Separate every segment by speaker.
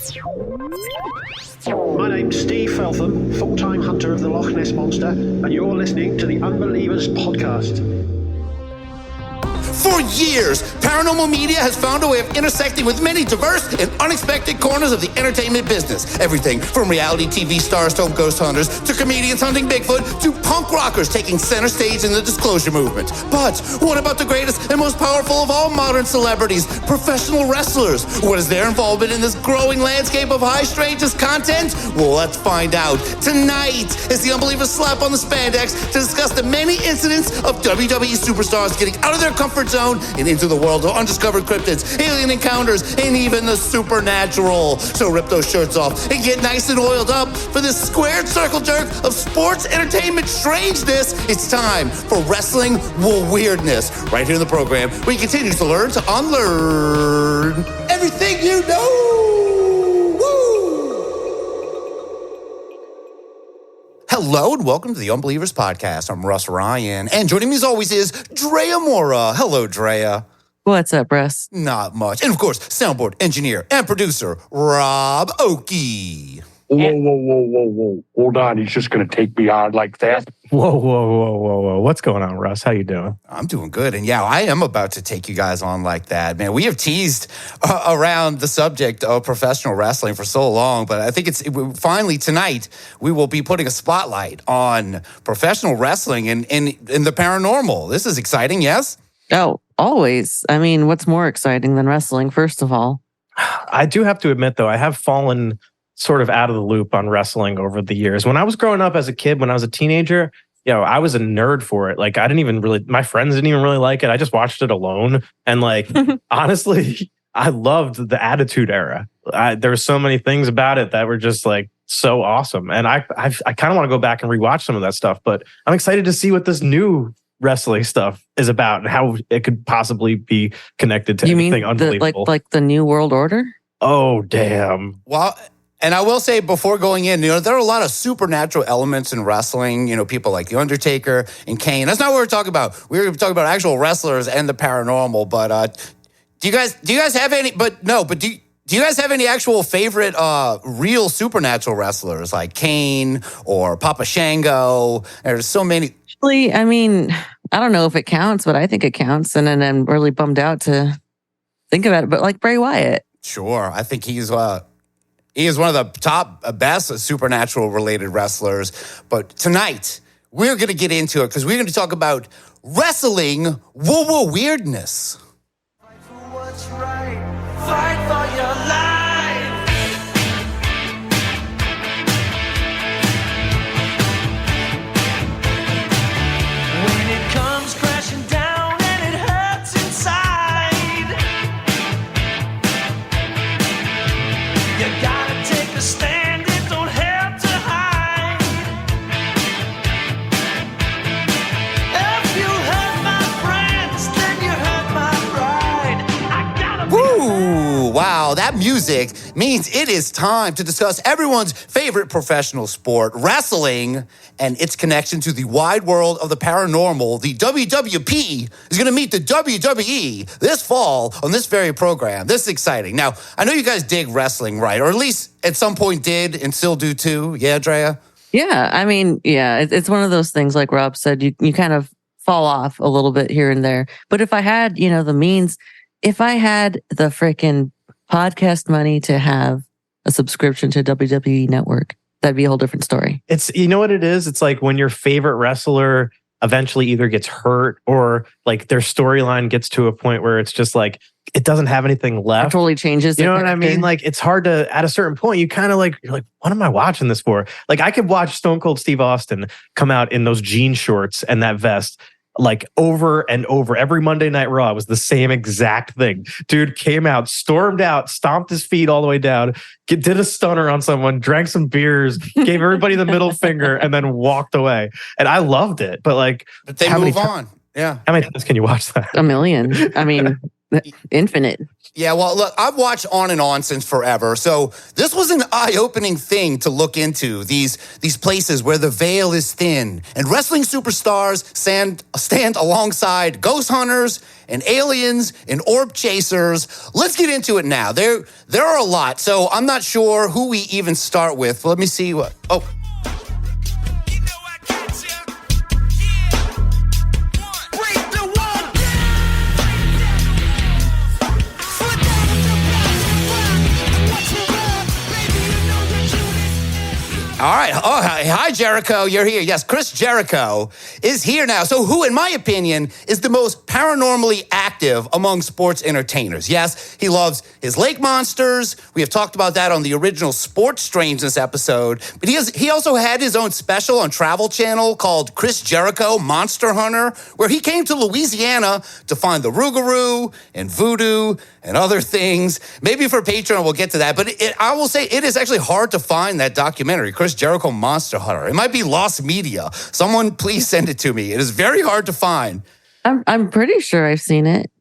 Speaker 1: My name's Steve Feltham, full-time hunter of the Loch Ness Monster, and you're listening to the Unbelievers podcast.
Speaker 2: For years, paranormal media has found a way of intersecting with many diverse and unexpected corners of the entertainment business. Everything from reality TV stars to ghost hunters, to comedians hunting Bigfoot, to punk rockers taking center stage in the disclosure movement. But what about the greatest and most powerful of all modern celebrities, professional wrestlers? What is their involvement in this growing landscape of high strangeness content? Well, let's find out. Tonight is the Unbelievers slap on the spandex to discuss the many incidents of WWE superstars getting out of their comfort zone and into the world of undiscovered cryptids, alien encounters, and even the supernatural. So rip those shirts off and get nice and oiled up for this squared circle jerk of sports entertainment strangeness. It's time for Wrestling Weirdness, right here in the program, where you continue to learn to unlearn everything you know. Woo! Hello and welcome to the Unbelievers podcast. I'm Russ Ryan, and joining me as always is Drea Mora. Hello, Drea.
Speaker 3: What's up, Russ?
Speaker 2: Not much. And of course, soundboard engineer and producer, Rob Oakey.
Speaker 4: Whoa. Hold on. He's just going to take me on like that?
Speaker 5: Whoa. What's going on, Russ? How you doing?
Speaker 2: I'm doing good. And yeah, I am about to take you guys on like that. Man, we have teased around the subject of professional wrestling for so long, but I think finally tonight, we will be putting a spotlight on professional wrestling and in the paranormal. This is exciting, yes?
Speaker 3: Oh, always. I mean, what's more exciting than wrestling, first of all?
Speaker 5: I do have to admit, though, I have fallen sort of out of the loop on wrestling over the years. When I was growing up as a kid, when I was a teenager, I was a nerd for it. Like, my friends didn't even really like it. I just watched it alone. And like, honestly, I loved the Attitude Era. There were so many things about it that were just like so awesome. And I kind of want to go back and rewatch some of that stuff, but I'm excited to see what this new wrestling stuff is about and how it could possibly be connected to anything unbelievable.
Speaker 3: Like the New World Order?
Speaker 5: Oh, damn.
Speaker 2: Well, and I will say before going in, there are a lot of supernatural elements in wrestling. People like The Undertaker and Kane. That's not what we're talking about. We're talking about actual wrestlers and the paranormal. But do you guys have any? Do you guys have any actual favorite real supernatural wrestlers like Kane or Papa Shango? There's so many.
Speaker 3: Actually, I mean, I don't know if it counts, but I think it counts. And then I'm really bummed out to think about it. But like Bray Wyatt.
Speaker 2: Sure, I think he is one of the top, best supernatural related wrestlers. But tonight, we're going to get into it because we're going to talk about wrestling weirdness.
Speaker 6: Fight for what's right. Fight for your life. When it comes crashing down and it hurts inside, you gotta take a stand, it don't have to hide. If you hurt my friends, then you hurt my pride. I gotta
Speaker 2: Woo! Wow, that music means it is time to discuss everyone's favorite professional sport, wrestling, and its connection to the wide world of the paranormal. The WWP is going to meet the WWE this fall on this very program. This is exciting. Now, I know you guys dig wrestling, right? Or at least at some point did and still do too. Yeah, Drea?
Speaker 3: Yeah, I mean, it's one of those things, like Rob said, you kind of fall off a little bit here and there. But if I had, the means, if I had the freaking podcast money to have a subscription to WWE Network, that'd be a whole different story.
Speaker 5: It's, what it is? It's like when your favorite wrestler eventually either gets hurt or like their storyline gets to a point where it's just like, it doesn't have anything left.
Speaker 3: It totally changes.
Speaker 5: You know what I mean? Like, it's hard to, at a certain point, you kind of like, you're like, what am I watching this for? Like, I could watch Stone Cold Steve Austin come out in those jean shorts and that vest like over and over. Every Monday Night Raw was the same exact thing. Dude came out, stormed out, stomped his feet all the way down, did a stunner on someone, drank some beers, gave everybody the middle finger, and then walked away. And I loved it. But like,
Speaker 2: But they move on. Yeah.
Speaker 5: How many times can you watch that?
Speaker 3: A million. I mean, Infinite.
Speaker 2: Yeah, well, look, I've watched On and On since forever, so this was an eye-opening thing to look into, these places where the veil is thin and wrestling superstars stand alongside ghost hunters and aliens and orb chasers. Let's get into it now. There are a lot, so I'm not sure who we even start with. Let me see what... Oh, all right. Oh, hi, Jericho. You're here. Yes, Chris Jericho is here now. So who, in my opinion, is the most paranormally active among sports entertainers? Yes, he loves his lake monsters. We have talked about that on the original Sports Strangeness episode. But he also had his own special on Travel Channel called Chris Jericho Monster Hunter, where he came to Louisiana to find the Rougarou and voodoo and other things. Maybe for Patreon, we'll get to that. But I will say it is actually hard to find that documentary, Chris Jericho Monster Hunter. It might be lost media. Someone please send it to me. It is very hard to find.
Speaker 3: I'm pretty sure I've seen it.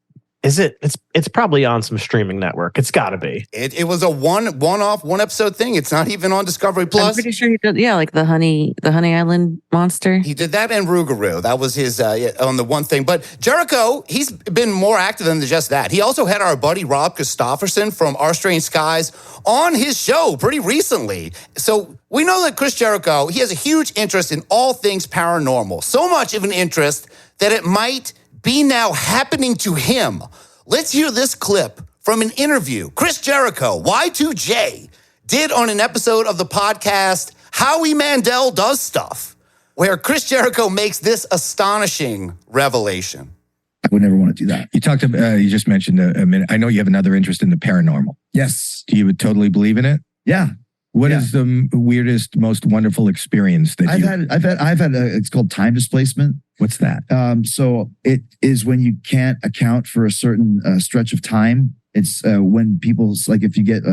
Speaker 5: Is it? It's probably on some streaming network. It's got to be.
Speaker 2: It was a one-off, one-episode thing. It's not even on Discovery Plus.
Speaker 3: I'm pretty sure he did. Yeah, like the Honey Island monster.
Speaker 2: He did that and Rougarou. That was his on the one thing. But Jericho, he's been more active than just that. He also had our buddy Rob Christofferson from Our Strange Skies on his show pretty recently. So we know that Chris Jericho, he has a huge interest in all things paranormal. So much of an interest that it might be now happening to him. Let's hear this clip from an interview Chris Jericho, Y2J, did on an episode of the podcast Howie Mandel Does Stuff, where Chris Jericho makes this astonishing revelation.
Speaker 7: I would never want to do that. You talked about, you just mentioned a minute. I know you have another interest in the paranormal. Yes. Do you would totally believe in it? Yeah. What is the weirdest, most wonderful experience that I've had it's called time displacement. What's that? So it is when you can't account for a certain stretch of time. It's when people's, like if you get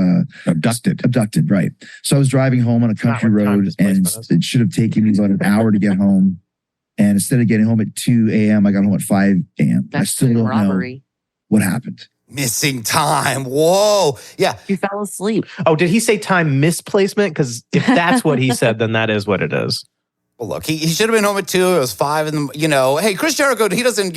Speaker 7: abducted, right? So I was driving home on a country road and it should have taken me about an hour to get home. And instead of getting home at 2 a.m., I got home at 5 a.m. I still don't know what happened.
Speaker 2: Missing time. Whoa. Yeah.
Speaker 3: You fell asleep.
Speaker 5: Oh, did he say time misplacement? Because if that's what he said, then that is what it is.
Speaker 2: Well, look, he should have been home at 2. It was 5 in the, hey, Chris Jericho, he doesn't,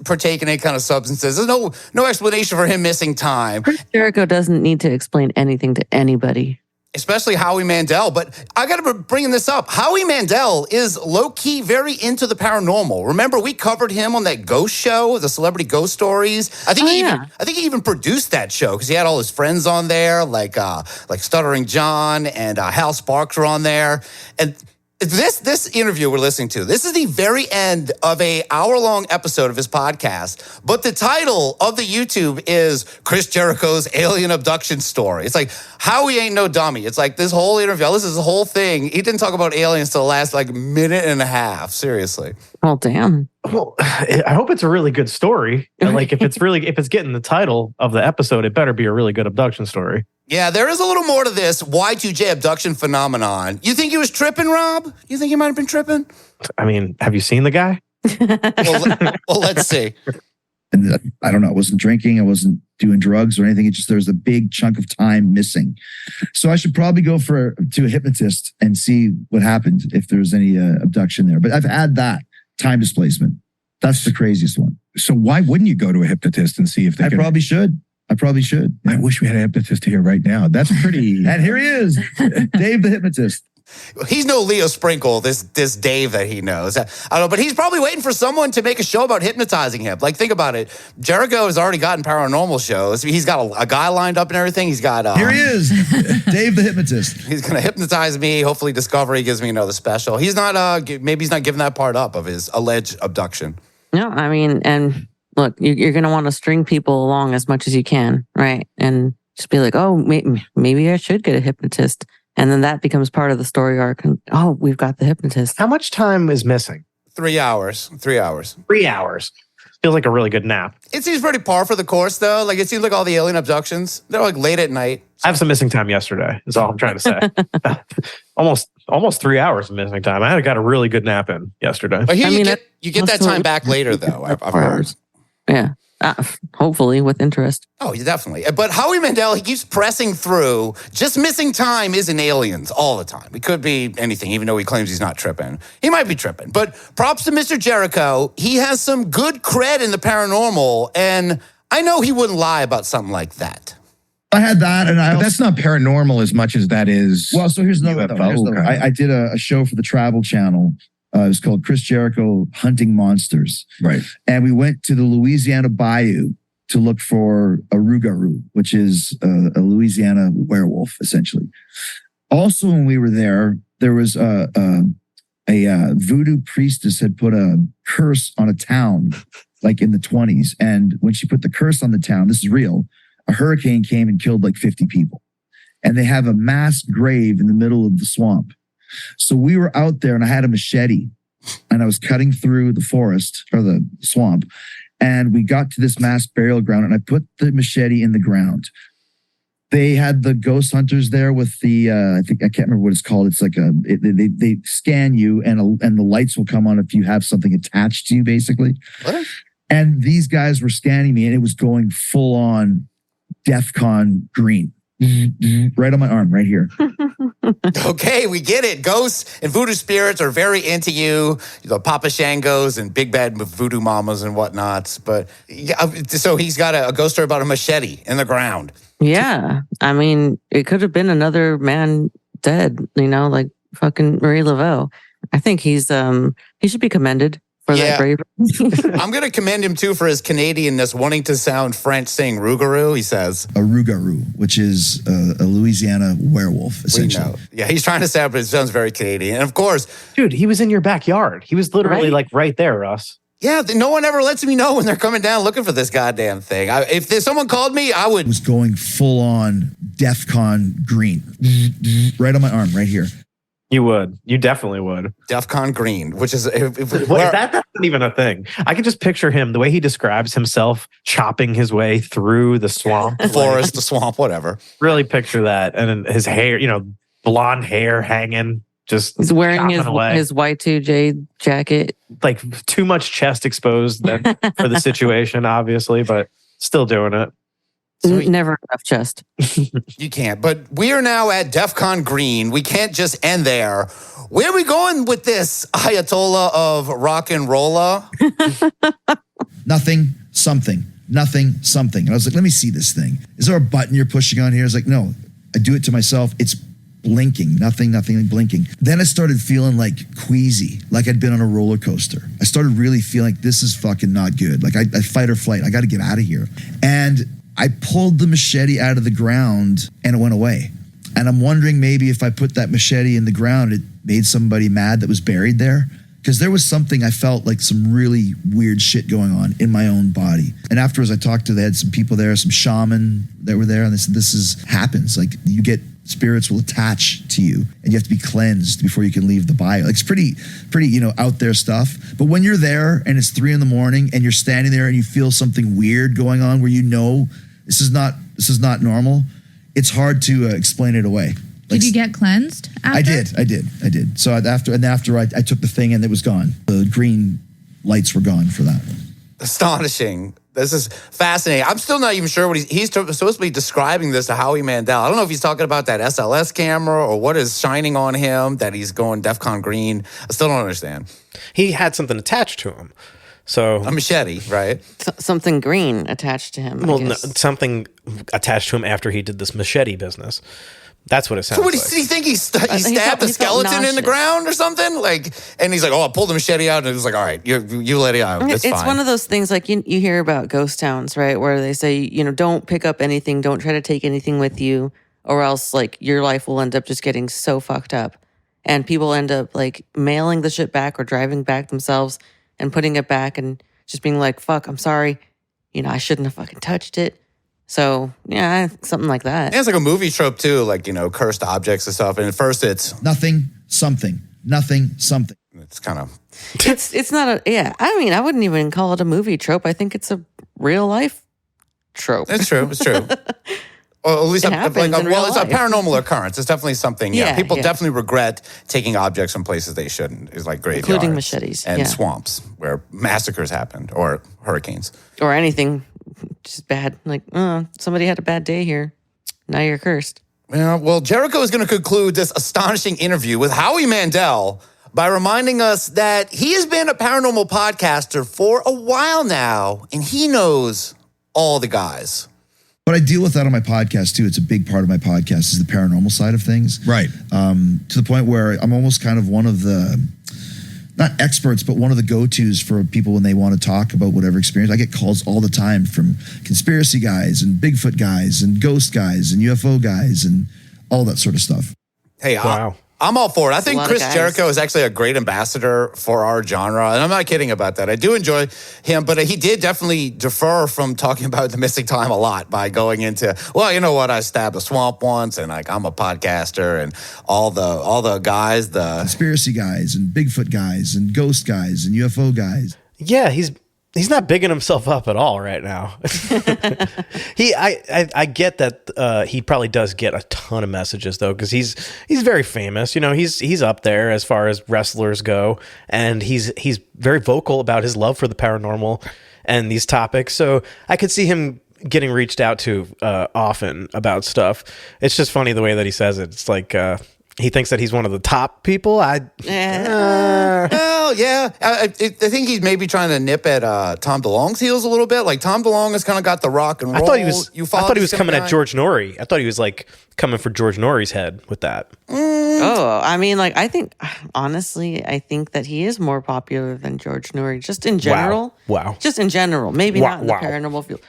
Speaker 2: partake in any kind of substances. There's no explanation for him missing time.
Speaker 3: Chris Jericho doesn't need to explain anything to anybody.
Speaker 2: Especially Howie Mandel. But I got to bring this up. Howie Mandel is low-key very into the paranormal. Remember, we covered him on that ghost show, the Celebrity Ghost Stories. I think he even produced that show because he had all his friends on there, like Stuttering John and Hal Sparks were on there. And this interview we're listening to, this is the very end of a hour-long episode of his podcast, but the title of the YouTube is Chris Jericho's Alien Abduction Story. It's like, Howie ain't no dummy. It's like this whole interview, this is the whole thing. He didn't talk about aliens till the last minute and a half, seriously.
Speaker 3: Oh, damn.
Speaker 5: Well, I hope it's a really good story. Like if it's getting the title of the episode, it better be a really good abduction story.
Speaker 2: Yeah, there is a little more to this Y2J abduction phenomenon. You think he was tripping, Rob? You think he might have been tripping?
Speaker 5: I mean, have you seen the guy?
Speaker 2: well, let's see.
Speaker 7: And I don't know. I wasn't drinking. I wasn't doing drugs or anything. It's just there was a big chunk of time missing. So I should probably go to a hypnotist and see what happened if there's any abduction there. But I've had that time displacement. That's the craziest one. So why wouldn't you go to a hypnotist and see if they probably should. I wish we had a hypnotist here right now. That's pretty. And here he is, Dave the hypnotist.
Speaker 2: He's no Leo Sprinkle, this Dave that he knows. I don't know, but he's probably waiting for someone to make a show about hypnotizing him. Like, think about it. Jericho has already gotten paranormal shows. He's got a guy lined up and everything. He's got...
Speaker 7: Here he is, Dave the hypnotist.
Speaker 2: He's going to hypnotize me. Hopefully Discovery gives me another special. He's not... maybe he's not giving that part up of his alleged abduction.
Speaker 3: No, I mean, and look, you're going to want to string people along as much as you can, right? And just be like, oh, maybe I should get a hypnotist. And then that becomes part of the story arc. And, oh, we've got the hypnotist.
Speaker 5: How much time is missing?
Speaker 2: 3 hours. 3 hours.
Speaker 5: 3 hours. Feels like a really good nap.
Speaker 2: It seems pretty par for the course, though. Like, it seems like all the alien abductions, they're like late at night.
Speaker 5: I have some missing time yesterday, is all I'm trying to say. almost 3 hours of missing time. I got a really good nap in yesterday.
Speaker 2: But here you get that time back later, though, I've heard.
Speaker 3: Yeah. Hopefully with interest.
Speaker 2: Oh, yeah, definitely. But Howie Mandel, he keeps pressing through. Just missing time isn't aliens all the time. It could be anything, even though he claims he's not tripping. He might be tripping. But props to Mr. Jericho. He has some good cred in the paranormal, and I know he wouldn't lie about something like that.
Speaker 8: I had that, and
Speaker 7: But that's not paranormal as much as that is.
Speaker 8: Well, so here's another.
Speaker 7: UFO kind of.
Speaker 8: I did a show for the Travel Channel. It was called Chris Jericho Hunting Monsters.
Speaker 7: Right.
Speaker 8: And we went to the Louisiana Bayou to look for a rougarou, which is a Louisiana werewolf, essentially. Also, when we were there was a voodoo priestess had put a curse on a town, like in the 1920s. And when she put the curse on the town, this is real, a hurricane came and killed like 50 people. And they have a mass grave in the middle of the swamp. So we were out there and I had a machete and I was cutting through the forest or the swamp. And we got to this mass burial ground and I put the machete in the ground. They had the ghost hunters there with the, I can't remember what it's called. It's like they scan you and the lights will come on if you have something attached to you, basically.
Speaker 2: What?
Speaker 8: And these guys were scanning me and it was going full on DEFCON green. Right on my arm, right here.
Speaker 2: Okay, we get it. Ghosts and voodoo spirits are very into you. Papa Shangos and big bad voodoo mamas and whatnots. But so he's got a ghost story about a machete in the ground.
Speaker 3: Yeah. I mean, it could have been another man dead, like fucking Marie Laveau. I think he should be commended for that bravery.
Speaker 2: I'm going to commend him too for his Canadianness, wanting to sound French, saying rougarou, he says.
Speaker 8: A rougarou, which is a Louisiana werewolf, essentially.
Speaker 2: We know. Yeah, he's trying to sound, but it sounds very Canadian. And of course...
Speaker 5: Dude, he was in your backyard. He was literally right there, Russ.
Speaker 2: Yeah, no one ever lets me know when they're coming down looking for this goddamn thing. If someone called me, I would...
Speaker 8: It was going full on DEFCON green. Right on my arm, right here.
Speaker 5: You would. You definitely would.
Speaker 2: DEFCON green, which is...
Speaker 5: That's not even a thing. I can just picture him, the way he describes himself, chopping his way through the swamp.
Speaker 2: Forest, the swamp, whatever.
Speaker 5: Really picture that. And then his hair, blonde hair hanging, just
Speaker 3: he's wearing his Y2J jacket.
Speaker 5: Like too much chest exposed then for the situation, obviously, but still doing it.
Speaker 3: So never enough chest.
Speaker 2: You can't. But we are now at DEFCON green. We can't just end there. Where are we going with this Ayatollah of rock and rolla?
Speaker 8: Nothing, something. Nothing, something. And I was like, let me see this thing. Is there a button you're pushing on here? I was like, no. I do it to myself. It's blinking. Nothing, blinking. Then I started feeling like queasy, like I'd been on a roller coaster. I started really feeling like this is fucking not good. Like I fight or flight. I got to get out of here. And I pulled the machete out of the ground and it went away. And I'm wondering maybe if I put that machete in the ground, it made somebody mad that was buried there. Because there was something, I felt like some really weird shit going on in my own body. And afterwards I talked to, they had some people there, some shaman that were there. And they said, this happens. Like you get, spirits will attach to you and you have to be cleansed before you can leave the bio. Like it's pretty, out there stuff. But when you're there and it's 3 a.m. and you're standing there and you feel something weird going on where this is not normal, it's hard to explain it away.
Speaker 9: Did you get cleansed after?
Speaker 8: I did. So after I took the thing and it was gone. The green lights were gone for that one.
Speaker 2: Astonishing. This is fascinating. I'm still not even sure what he's supposed to be describing this to Howie Mandel. I don't know if he's talking about that SLS camera or what is shining on him that he's going DEFCON green. I still don't understand.
Speaker 10: He had something attached to him. So
Speaker 2: a machete, right?
Speaker 3: Something green attached to him.
Speaker 10: Well, no, something attached to him after he did this machete business. That's what it sounds like.
Speaker 2: So did he think he stabbed the skeleton in the ground or something? And he's like, I pulled the machete out, and it was like, all right, you let it out. It's fine.
Speaker 3: One of those things like you hear about ghost towns, right? Where they say, don't pick up anything, don't try to take anything with you, or else like your life will end up just getting so fucked up. And people end up like mailing the shit back or driving back themselves and putting it back and just being like, fuck, I'm sorry. I shouldn't have fucking touched it. So, yeah, something like that.
Speaker 2: Yeah, it's like a movie trope, too, like, cursed objects and stuff. And at first it's...
Speaker 8: Nothing, something.
Speaker 2: It's kind of...
Speaker 3: It's not I mean, I wouldn't even call it a movie trope. I think it's a real life trope.
Speaker 2: It's true. Or at least,
Speaker 3: it's a
Speaker 2: paranormal occurrence. It's definitely something. Yeah, people definitely regret taking objects from places they shouldn't. It's like graveyards,
Speaker 3: including machetes
Speaker 2: and swamps where massacres happened, or hurricanes,
Speaker 3: or anything just bad. Like, somebody had a bad day here. Now you're cursed.
Speaker 2: Yeah, well, Jericho is going to conclude this astonishing interview with Howie Mandel by reminding us that he has been a paranormal podcaster for a while now, and he knows all the guys.
Speaker 8: But I deal with that on my podcast too. It's a big part of my podcast is the paranormal side of things.
Speaker 7: Right.
Speaker 8: To the point where I'm almost kind of one of the, not experts, but one of the go-tos for people when they want to talk about whatever experience. I get calls all the time from conspiracy guys and Bigfoot guys and ghost guys and UFO guys and all that sort of stuff.
Speaker 2: Hey,
Speaker 10: Wow.
Speaker 2: I'm all for it. I
Speaker 3: a
Speaker 2: think
Speaker 3: lot of
Speaker 2: Chris
Speaker 3: guys.
Speaker 2: Jericho is actually a great ambassador for our genre, and I'm not kidding about that. I do enjoy him, but he did definitely defer from talking about the missing time a lot by going into, well, you know what, I stabbed a swamp once, and like I'm a podcaster, and all the guys, the
Speaker 8: Conspiracy guys and Bigfoot guys and ghost guys and UFO guys.
Speaker 10: Yeah, he's not bigging himself up at all right now. I get that he probably does get a ton of messages though, because he's very famous. You know, he's up there as far as wrestlers go, and he's very vocal about his love for the paranormal and these topics. So I could see him getting reached out to often about stuff. It's just funny the way that he says it. It's like he thinks that he's one of the top people.
Speaker 2: Well, yeah. I think he's maybe trying to nip at Tom DeLonge's heels a little bit. Like Tom DeLonge has kind of got the rock and roll.
Speaker 10: I thought he was coming
Speaker 2: guy?
Speaker 10: at George Norrie. I thought he was like coming for George Norrie's head with that.
Speaker 3: Oh, I mean, like, I think that he is more popular than George Norrie, just in general.
Speaker 10: Wow.
Speaker 3: Just in general. Maybe
Speaker 10: Wow.
Speaker 3: not in the
Speaker 10: Wow.
Speaker 3: paranormal field.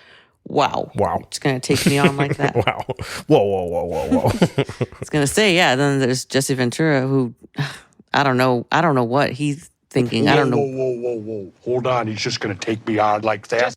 Speaker 3: Wow.
Speaker 10: Wow.
Speaker 3: It's going to take me on like that.
Speaker 10: Wow. Whoa.
Speaker 3: It's going to say, yeah, then there's Jesse Ventura, who, I don't know what he's thinking. I don't know.
Speaker 4: Whoa. Hold on. He's just going to take me out like that.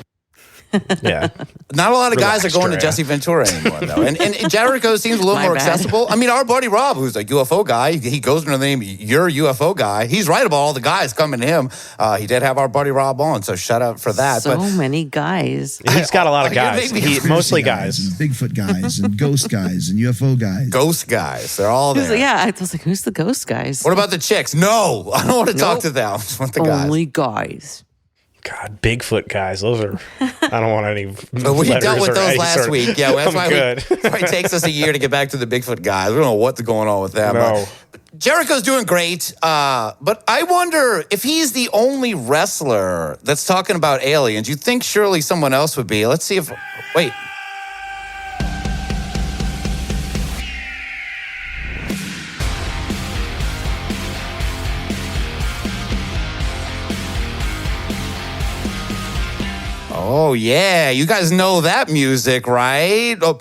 Speaker 10: Yeah.
Speaker 2: Not a lot of guys are
Speaker 10: Relax,
Speaker 2: going to
Speaker 10: Drea.
Speaker 2: Jesse Ventura anymore, though. And Jericho seems a little
Speaker 3: My
Speaker 2: more
Speaker 3: bad.
Speaker 2: accessible. I mean, our buddy Rob, who's a UFO guy, he goes under the name You're a UFO Guy. He's right about all the guys coming to him. He did have our buddy Rob on, so shout out for that.
Speaker 3: So
Speaker 2: but
Speaker 3: many guys.
Speaker 10: He's got a lot of
Speaker 2: You're
Speaker 10: guys.
Speaker 2: making me
Speaker 10: Mostly
Speaker 8: Conspiracy
Speaker 10: guys.
Speaker 8: and Bigfoot guys and ghost guys and UFO guys.
Speaker 2: ghost guys, they're all
Speaker 3: Who's
Speaker 2: there.
Speaker 3: yeah, I was like, who's the ghost guys?
Speaker 2: What about the chicks? No, I don't want to talk
Speaker 3: Nope.
Speaker 2: to them. I just want the guys.
Speaker 3: Only guys.
Speaker 10: God, Bigfoot guys. Those are, I don't want any.
Speaker 2: But we dealt with those last
Speaker 10: week.
Speaker 2: week. Yeah, that's why
Speaker 10: good.
Speaker 2: that's why it takes us a year to get back to the Bigfoot guys. We don't know what's going on with them.
Speaker 10: No.
Speaker 2: But Jericho's doing great, but I wonder if he's the only wrestler that's talking about aliens. You think surely someone else would be. Let's see if. Wait. Oh, yeah. You guys know that music, right? Oh,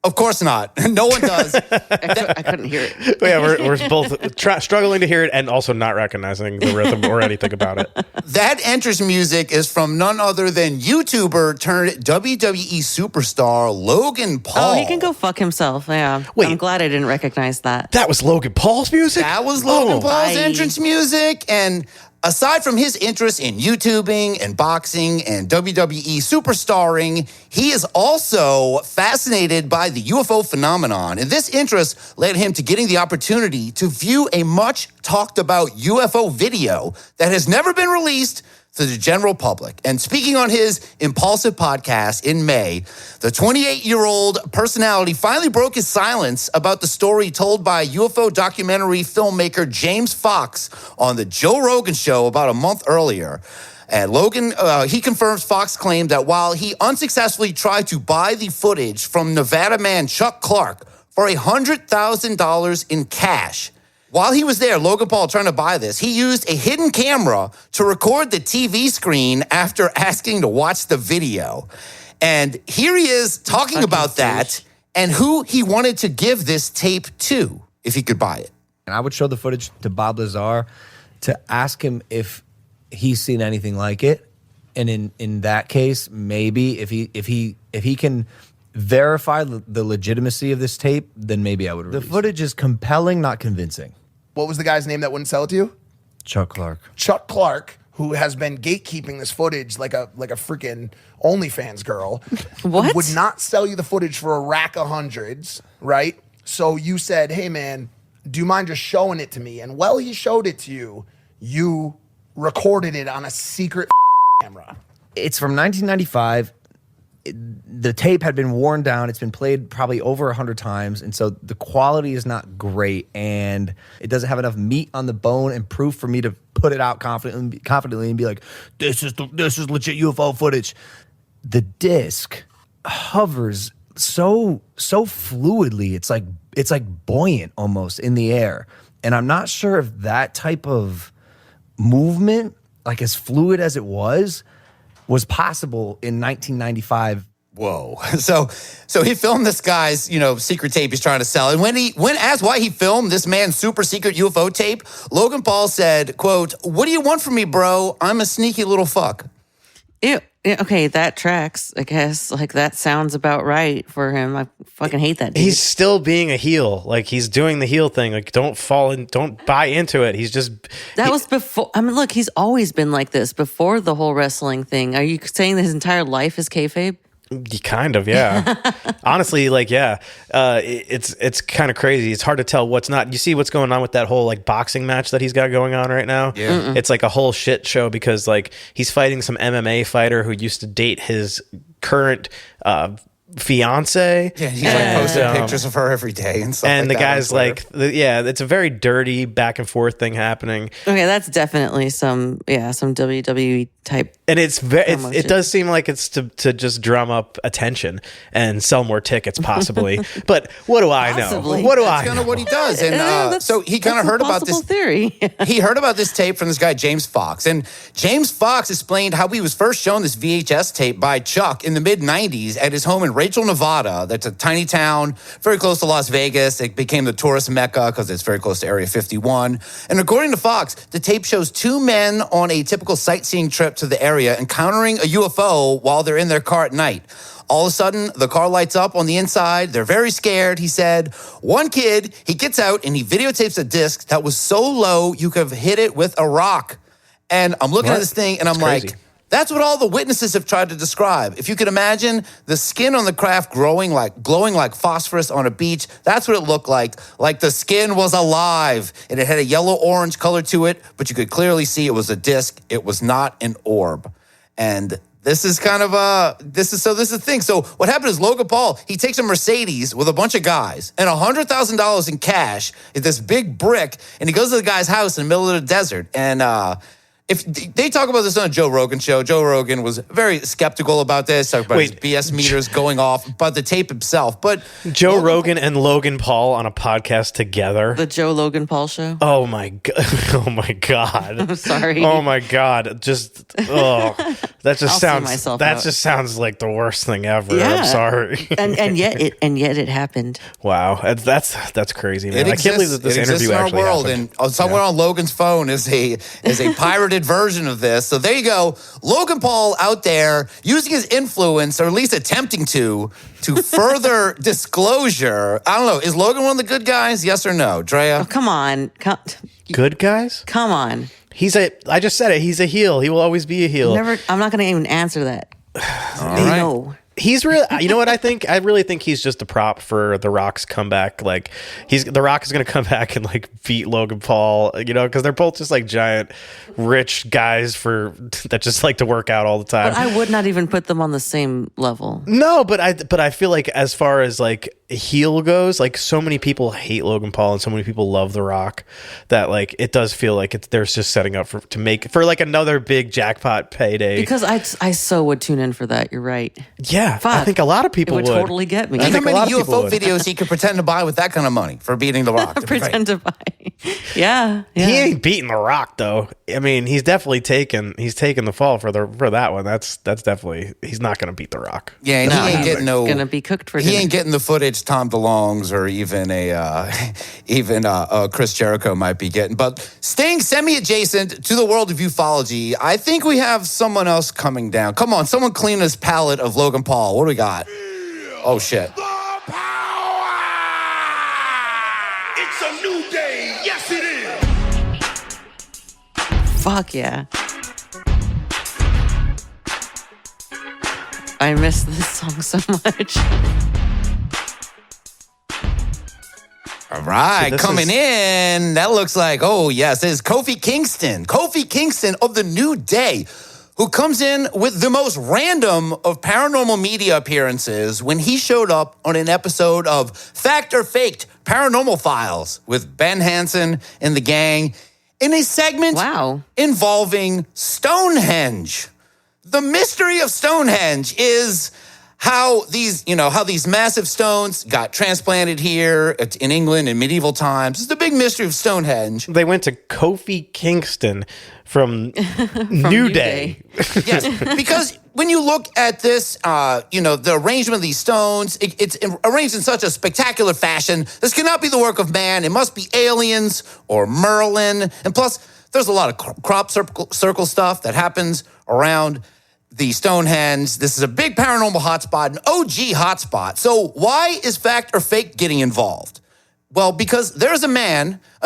Speaker 2: of course not. No one does.
Speaker 3: I couldn't hear it.
Speaker 10: Yeah, we're both struggling to hear it and also not recognizing the rhythm or anything about it.
Speaker 2: That entrance music is from none other than YouTuber turned WWE superstar Logan Paul.
Speaker 3: Oh, he can go fuck himself. Yeah.
Speaker 10: Wait.
Speaker 3: I'm glad I didn't recognize that.
Speaker 10: That was Logan Paul's music?
Speaker 2: That was Logan
Speaker 10: Oh.
Speaker 2: Paul's
Speaker 3: I-
Speaker 2: entrance music. And aside from his interest in YouTubing and boxing and WWE superstarring, he is also fascinated by the UFO phenomenon. And this interest led him to getting the opportunity to view a much talked about UFO video that has never been released to the general public. And speaking on his Impulsive podcast in May, the 28-year-old personality finally broke his silence about the story told by UFO documentary filmmaker James Fox on the Joe Rogan show about a month earlier. And Logan, he confirms Fox claimed that while he unsuccessfully tried to buy the footage from Nevada man Chuck Clark for $100,000 in cash, while he was there, Logan Paul trying to buy this, he used a hidden camera to record the TV screen after asking to watch the video. And here he is talking about that and who he wanted to give this tape to if he could buy it.
Speaker 11: And I would show the footage to Bob Lazar to ask him if he's seen anything like it. And in that case, maybe if he can verify the legitimacy of this tape, then maybe I would release. The footage is compelling, not convincing.
Speaker 12: What was the guy's name that wouldn't sell it to you?
Speaker 11: Chuck Clark.
Speaker 12: Chuck Clark, who has been gatekeeping this footage like a freaking OnlyFans girl.
Speaker 3: What?
Speaker 12: Would not sell you the footage for a rack of hundreds, right? So you said, hey man, do you mind just showing it to me? And while he showed it to you, you recorded it on a secret camera.
Speaker 11: It's from 1995. the tape had been worn down. It's been played probably over 100 times, and so the quality is not great, and it doesn't have enough meat on the bone and proof for me to put it out confidently and be like, this is legit UFO footage. The disc hovers so fluidly. It's like buoyant almost in the air, and I'm not sure if that type of movement, like as fluid as it was possible in 1995.
Speaker 2: Whoa. So he filmed this guy's, secret tape he's trying to sell. And when asked why he filmed this man's super secret UFO tape, Logan Paul said, quote, "What do you want from me, bro? I'm a sneaky little fuck."
Speaker 3: Ew. Yeah, okay, that tracks, I guess. Like, that sounds about right for him. I fucking hate that dude.
Speaker 10: He's still being a heel. Like, he's doing the heel thing. Like, don't buy into it. He's just...
Speaker 3: That was before... I mean, look, he's always been like this before the whole wrestling thing. Are you saying that his entire life is kayfabe?
Speaker 10: Kind of, yeah. Honestly, like, yeah. It's kind of crazy. It's hard to tell what's not. You see what's going on with that whole like boxing match that he's got going on right now?
Speaker 2: Yeah. Mm-mm.
Speaker 10: It's like a whole shit show because like he's fighting some MMA fighter who used to date his current fiance.
Speaker 2: Yeah, he's like posting pictures of her every day and stuff.
Speaker 10: And
Speaker 2: like
Speaker 10: the
Speaker 2: that
Speaker 10: guy's like, it's a very dirty back and forth thing happening.
Speaker 3: Okay, that's definitely some WWE type.
Speaker 10: And it does seem like it's to just drum up attention and sell more tickets, possibly. But what do I know? What do I know?
Speaker 2: That's kind of what he does. And so he kind of heard about this
Speaker 3: theory.
Speaker 2: He heard about this tape from this guy, James Fox. And James Fox explained how he was first shown this VHS tape by Chuck in the mid-90s at his home in Rachel, Nevada. That's a tiny town very close to Las Vegas. It became the tourist mecca because it's very close to Area 51. And according to Fox, the tape shows two men on a typical sightseeing trip to the area encountering a UFO while they're in their car at night. All of a sudden, the car lights up on the inside. They're very scared, he said. One kid, he gets out and he videotapes a disc that was so low you could have hit it with a rock. And I'm looking at this thing and I'm like, that's what all the witnesses have tried to describe. If you could imagine the skin on the craft glowing like phosphorus on a beach, that's what it looked like. Like the skin was alive and it had a yellow-orange color to it, but you could clearly see it was a disc. It was not an orb. And this is kind of this is the thing. So what happened is Logan Paul, he takes a Mercedes with a bunch of guys and $100,000 in cash, this big brick, and he goes to the guy's house in the middle of the desert. And if they talk about this on a Joe Rogan show, Joe Rogan was very skeptical about this, talking about his BS meters going off, about the tape himself. But
Speaker 10: Joe Rogan and Logan Paul on a podcast together.
Speaker 3: The Joe Logan Paul show.
Speaker 10: Oh my god! Oh my god!
Speaker 3: I'm sorry.
Speaker 10: Oh my god! That just sounds like the worst thing ever.
Speaker 3: Yeah.
Speaker 10: I'm sorry.
Speaker 3: and yet it happened.
Speaker 10: Wow, that's crazy, man. I can't believe that this interview actually happened.
Speaker 2: And somewhere on Logan's phone is a pirated version of this. So there you go. Logan Paul out there using his influence, or at least attempting to further disclosure. I don't know. Is Logan one of the good guys? Yes or no? Drea?
Speaker 3: Oh, come on.
Speaker 10: Good guys?
Speaker 3: Come on.
Speaker 10: I just said it. He's a heel. He will always be a heel.
Speaker 3: I'm not going to even answer that.
Speaker 2: All right.
Speaker 3: No.
Speaker 10: He's really, you know what I think? I really think he's just a prop for The Rock's comeback. Like, The Rock is going to come back and like beat Logan Paul, because they're both just like giant, rich guys that just like to work out all the time.
Speaker 3: But I would not even put them on the same level.
Speaker 10: No, but I feel like as far as like heel goes, like so many people hate Logan Paul and so many people love The Rock that like it does feel like there's just setting up for like another big jackpot payday.
Speaker 3: Because I so would tune in for that. You're right.
Speaker 10: Yeah.
Speaker 3: Fuck.
Speaker 10: I think a lot of people
Speaker 3: would totally get me.
Speaker 2: Think how many UFO videos he could pretend to buy with that kind of money for beating The Rock.
Speaker 3: Pretend to buy. Yeah.
Speaker 10: He ain't beating The Rock though. I mean, he's definitely taken the fall for that one. That's definitely, he's not going to beat The Rock.
Speaker 2: Yeah, and he ain't getting
Speaker 3: going to be cooked for
Speaker 2: dinner. He ain't getting the footage Tom DeLonge's or even Chris Jericho might be getting. But staying semi-adjacent to the world of ufology, I think we have someone else coming down. Come on, someone clean this palette of Logan Paul. What do we got? Oh, shit.
Speaker 6: It's a new day. Yes, it is.
Speaker 3: Fuck yeah. I miss this song so much.
Speaker 2: All right, coming in. That looks like, oh, yes, it is Kofi Kingston. Kofi Kingston of The New Day, who comes in with the most random of paranormal media appearances when he showed up on an episode of Fact or Faked Paranormal Files with Ben Hansen and the gang in a segment involving Stonehenge. The mystery of Stonehenge is how these massive stones got transplanted here in England in medieval times. It's the big mystery of Stonehenge.
Speaker 10: They went to Kofi Kingston from New Day.
Speaker 2: Yes, because when you look at this, the arrangement of these stones, it's arranged in such a spectacular fashion. This cannot be the work of man. It must be aliens or Merlin. And plus, there's a lot of crop circle stuff that happens around the Stonehenge. This is a big paranormal hotspot, an OG hotspot. So why is Fact or Fake getting involved? Well, because there's a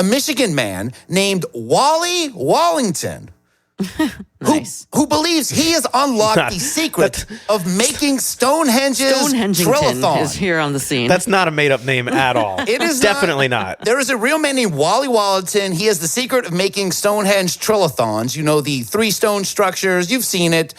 Speaker 2: Michigan man named Wally Wallington, who believes he has unlocked the secret of making Stonehenge's Trillathon.
Speaker 3: Is here on the scene.
Speaker 10: That's not a made-up name at all.
Speaker 2: It is
Speaker 10: definitely not.
Speaker 2: There is a real man named Wally Wallington. He has the secret of making Stonehenge Trillathons. You know, the 3 stone structures. You've seen it.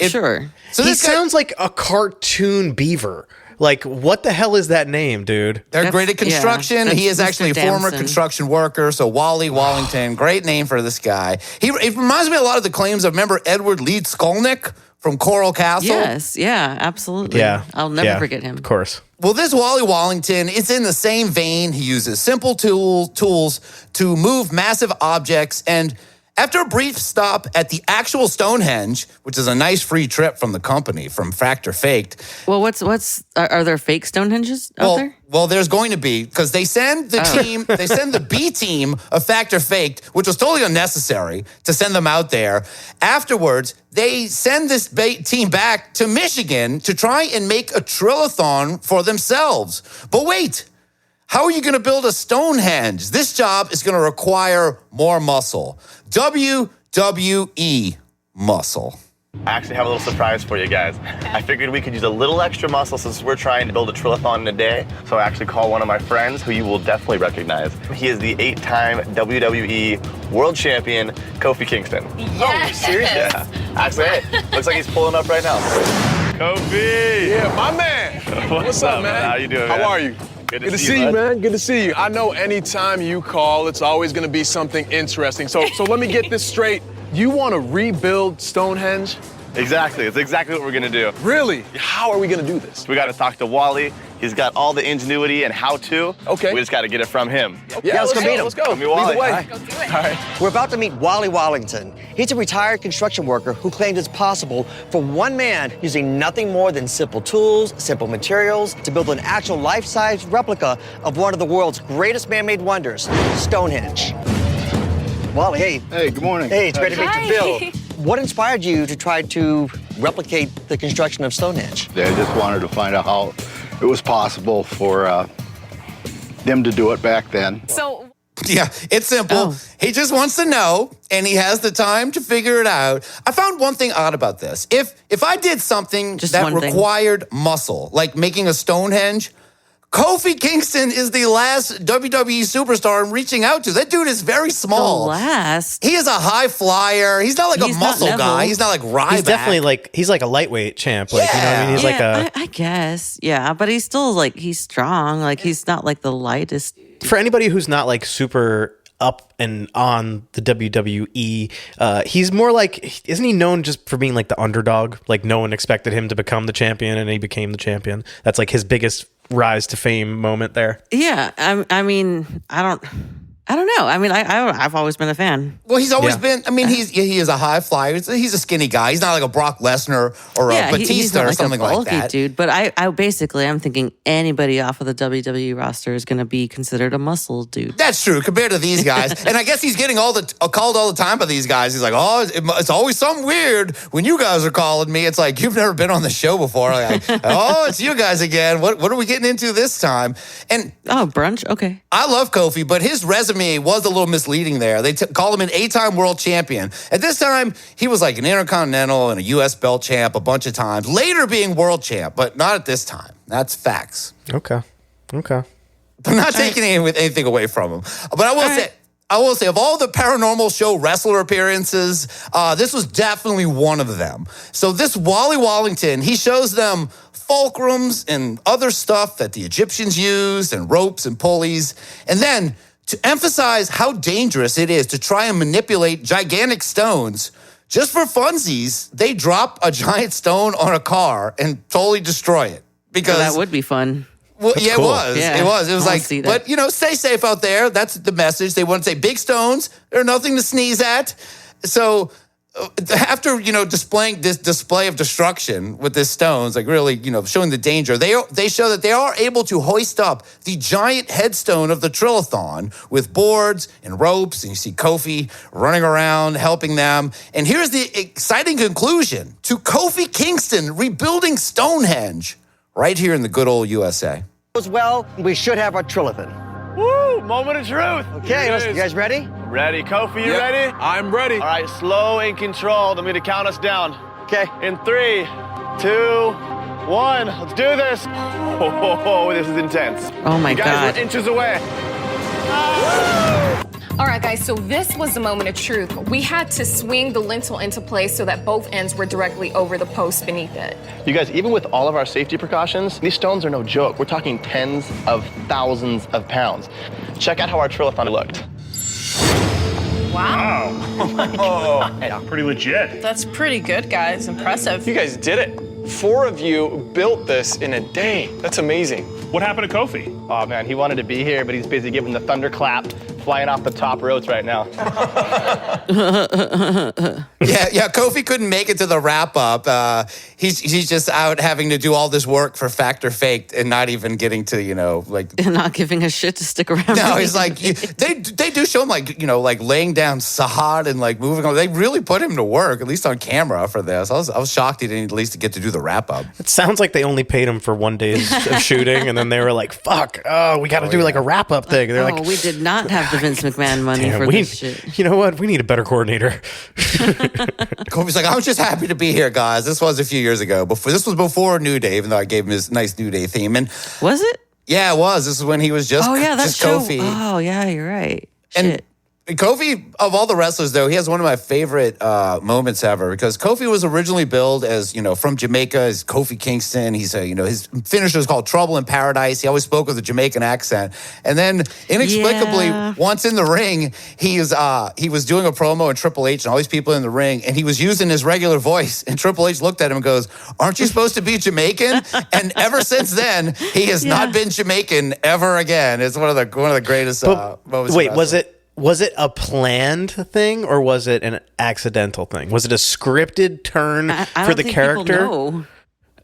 Speaker 3: Sure.
Speaker 10: So he sounds like a cartoon beaver. Like, what the hell is that name, dude?
Speaker 2: They're great at construction. He is actually a former construction worker. So Wally Wallington, great name for this guy. It reminds me a lot of the claims of, remember Edward Lee Skolnick from Coral Castle?
Speaker 3: Yes, yeah, absolutely.
Speaker 10: Yeah.
Speaker 3: I'll never forget him.
Speaker 10: Of course.
Speaker 2: Well, this Wally Wallington is in the same vein. He uses simple tools to move massive objects. And after a brief stop at the actual Stonehenge, which is a nice free trip from the company, from Fact or Faked.
Speaker 3: Well, are there fake Stonehenges out there?
Speaker 2: Well, there's going to be, because they send the team, they send the B team of Fact or Faked, which was totally unnecessary to send them out there. Afterwards, they send this team back to Michigan to try and make a Trillathon for themselves. But wait, how are you going to build a Stonehenge? This job is going to require more muscle. WWE muscle.
Speaker 13: I actually have a little surprise for you guys. I figured we could use a little extra muscle since we're trying to build a Trillathon in a day. So I actually called one of my friends who you will definitely recognize. He is the 8-time WWE World Champion, Kofi Kingston.
Speaker 14: Yes.
Speaker 13: Oh, you serious? Yeah. Actually, hey, looks like he's pulling up right now. Kofi!
Speaker 15: Yeah, my man. What's up, man?
Speaker 13: How you doing, man?
Speaker 15: How are you?
Speaker 13: Good to
Speaker 15: see you,
Speaker 13: bud.
Speaker 15: man. Good to see you. I know anytime you call, it's always going to be something interesting. So let me get this straight. You want to rebuild Stonehenge?
Speaker 13: Exactly. It's exactly what we're going to do.
Speaker 15: Really? How are we going to do this?
Speaker 13: We got to talk to Wally. He's got all the ingenuity and how-to.
Speaker 15: Okay.
Speaker 13: We just got to get it from him.
Speaker 15: Yeah, let's go meet him.
Speaker 13: Let's go. Meet Wally.
Speaker 15: Lead the way.
Speaker 14: Go do it.
Speaker 15: All right.
Speaker 16: We're about to meet Wally Wallington. He's a retired construction worker who claims it's possible for one man using nothing more than simple tools, simple materials, to build an actual life-size replica of one of the world's greatest man-made wonders, Stonehenge. Wally, hey.
Speaker 17: Hey, good morning.
Speaker 16: Hey, it's great to meet
Speaker 14: Hi.
Speaker 16: you, Bill. What inspired you to try to replicate the construction of Stonehenge?
Speaker 17: I just wanted to find out how it was possible for them to do it back then.
Speaker 14: So
Speaker 2: Yeah, it's simple. He just wants to know, and he has the time to figure it out. I found one thing odd about this. If I did something that required muscle, like making a Stonehenge, Kofi Kingston is the last WWE superstar I'm reaching out to. That dude is very small.
Speaker 3: The last?
Speaker 2: He is a high flyer. He's not like a muscle guy. He's not like Ryback.
Speaker 10: He's definitely he's like a lightweight champ. Like, you know what I mean? He's like a...
Speaker 3: I guess. Yeah, but he's still he's strong. Like, he's not like the lightest.
Speaker 10: For anybody who's not like super up and on the WWE, he's more like, isn't he known just for being like the underdog? Like, no one expected him to become the champion and he became the champion. That's like his biggest rise to fame moment there.
Speaker 3: Yeah, I mean, I don't know. I mean, I've always been a fan.
Speaker 2: Well, he's always been. I mean, he is a high flyer. He's a skinny guy. He's not like a Brock Lesnar or a Batista
Speaker 3: he's not
Speaker 2: or something
Speaker 3: a bulky
Speaker 2: like that.
Speaker 3: dude. But I'm thinking anybody off of the WWE roster is going to be considered a muscle dude.
Speaker 2: That's true compared to these guys. And I guess he's getting called all the time by these guys. He's like, oh, it's always something weird when you guys are calling me. It's like, you've never been on the show before. Like, oh, it's you guys again. What are we getting into this time? And
Speaker 3: brunch. Okay.
Speaker 2: I love Kofi, but his resume was a little misleading there. They call him an 8-time world champion. At this time, he was like an Intercontinental and a U.S. belt champ a bunch of times. Later being world champ, but not at this time. That's facts.
Speaker 10: Okay.
Speaker 2: I'm not taking anything away from him. But I will say, I will say, of all the Paranormal show wrestler appearances, this was definitely one of them. So this Wally Wallington, he shows them fulcrums and other stuff that the Egyptians used and ropes and pulleys. And then to emphasize how dangerous it is to try and manipulate gigantic stones, just for funsies, they drop a giant stone on a car and totally destroy it. Because
Speaker 3: that would be fun.
Speaker 2: Well,
Speaker 3: That's
Speaker 2: yeah,
Speaker 3: cool.
Speaker 2: it was.
Speaker 3: Yeah,
Speaker 2: It was. It was
Speaker 3: I wanna
Speaker 2: like,
Speaker 3: see that.
Speaker 2: but stay safe out there. That's the message. They want to say big stones. They're nothing to sneeze at. So after displaying this display of destruction with the stones, like really showing the danger, they show that they are able to hoist up the giant headstone of the Trillathon with boards and ropes, and you see Kofi running around helping them. And here's the exciting conclusion to Kofi Kingston rebuilding Stonehenge right here in the good old USA.
Speaker 16: As well, we should have our Trillathon.
Speaker 13: Woo! Moment of truth.
Speaker 16: Okay, you guys ready?
Speaker 13: Ready. Kofi, you ready?
Speaker 15: I'm ready.
Speaker 13: All right, slow and controlled. I'm going to count us down.
Speaker 16: Okay.
Speaker 13: In 3, 2, 1. Let's do this. Oh, this is intense.
Speaker 3: Oh my
Speaker 13: you guys,
Speaker 3: God.
Speaker 13: We're inches away.
Speaker 14: All right, guys, so this was the moment of truth. We had to swing the lintel into place so that both ends were directly over the post beneath it.
Speaker 13: You guys, even with all of our safety precautions, these stones are no joke. We're talking tens of thousands of pounds. Check out how our Trillathon looked.
Speaker 14: Wow.
Speaker 4: Oh my God.
Speaker 13: Yeah.
Speaker 4: Pretty legit.
Speaker 14: That's pretty good, guys. Impressive.
Speaker 15: You guys did it. 4 of you built this in a day. That's amazing.
Speaker 4: What happened to Kofi?
Speaker 13: Oh man, he wanted to be here, but he's busy giving the thunderclap, flying off the top ropes right now.
Speaker 2: Yeah, Kofi couldn't make it to the wrap up. He's just out having to do all this work for Fact or Faked and not even getting to
Speaker 3: And not giving a shit to stick around.
Speaker 2: No, he's like they do show him like laying down sod and like moving on. They really put him to work, at least on camera for this. I was shocked he didn't at least get to do the wrap up.
Speaker 10: It sounds like they only paid him for 1 day of shooting, and then they were like, "Fuck, we got to do like a wrap up thing." They're like,
Speaker 3: we did not have the Vince McMahon money for this shit.
Speaker 10: You know what? We need a better coordinator.
Speaker 2: Kofi's like, I was just happy to be here, guys. This was a few years ago. This was before New Day, even though I gave him his nice New Day theme. And
Speaker 3: was it?
Speaker 2: Yeah, it was. This is when he was just
Speaker 3: that's
Speaker 2: Kofi.
Speaker 3: Oh yeah, you're right.
Speaker 2: And Kofi, of all the wrestlers, though, he has one of my favorite moments ever because Kofi was originally billed as, from Jamaica, as Kofi Kingston. He's his finisher is called Trouble in Paradise. He always spoke with a Jamaican accent. And then inexplicably, once in the ring, he was doing a promo in Triple H and all these people in the ring, and he was using his regular voice. And Triple H looked at him and goes, "Aren't you supposed to be Jamaican?" And ever since then, he has not been Jamaican ever again. It's one of the greatest moments.
Speaker 10: Wait, was it a planned thing or was it an accidental thing? Was it a scripted turn for the character?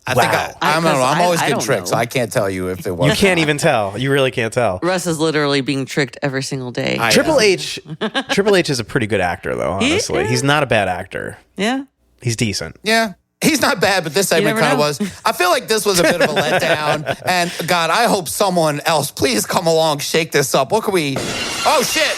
Speaker 2: I think I don't know. I'm always getting tricked, so I can't tell you if it was.
Speaker 10: You can't even tell. You really can't tell.
Speaker 3: Russ is literally being tricked every single day.
Speaker 10: Triple H is a pretty good actor, though. Honestly, he's not a bad actor.
Speaker 3: Yeah,
Speaker 10: he's decent.
Speaker 2: Yeah. He's not bad, but this segment kind of was. I feel like this was a bit of a letdown. And God, I hope someone else, please come along, shake this up. What can we? Oh, shit.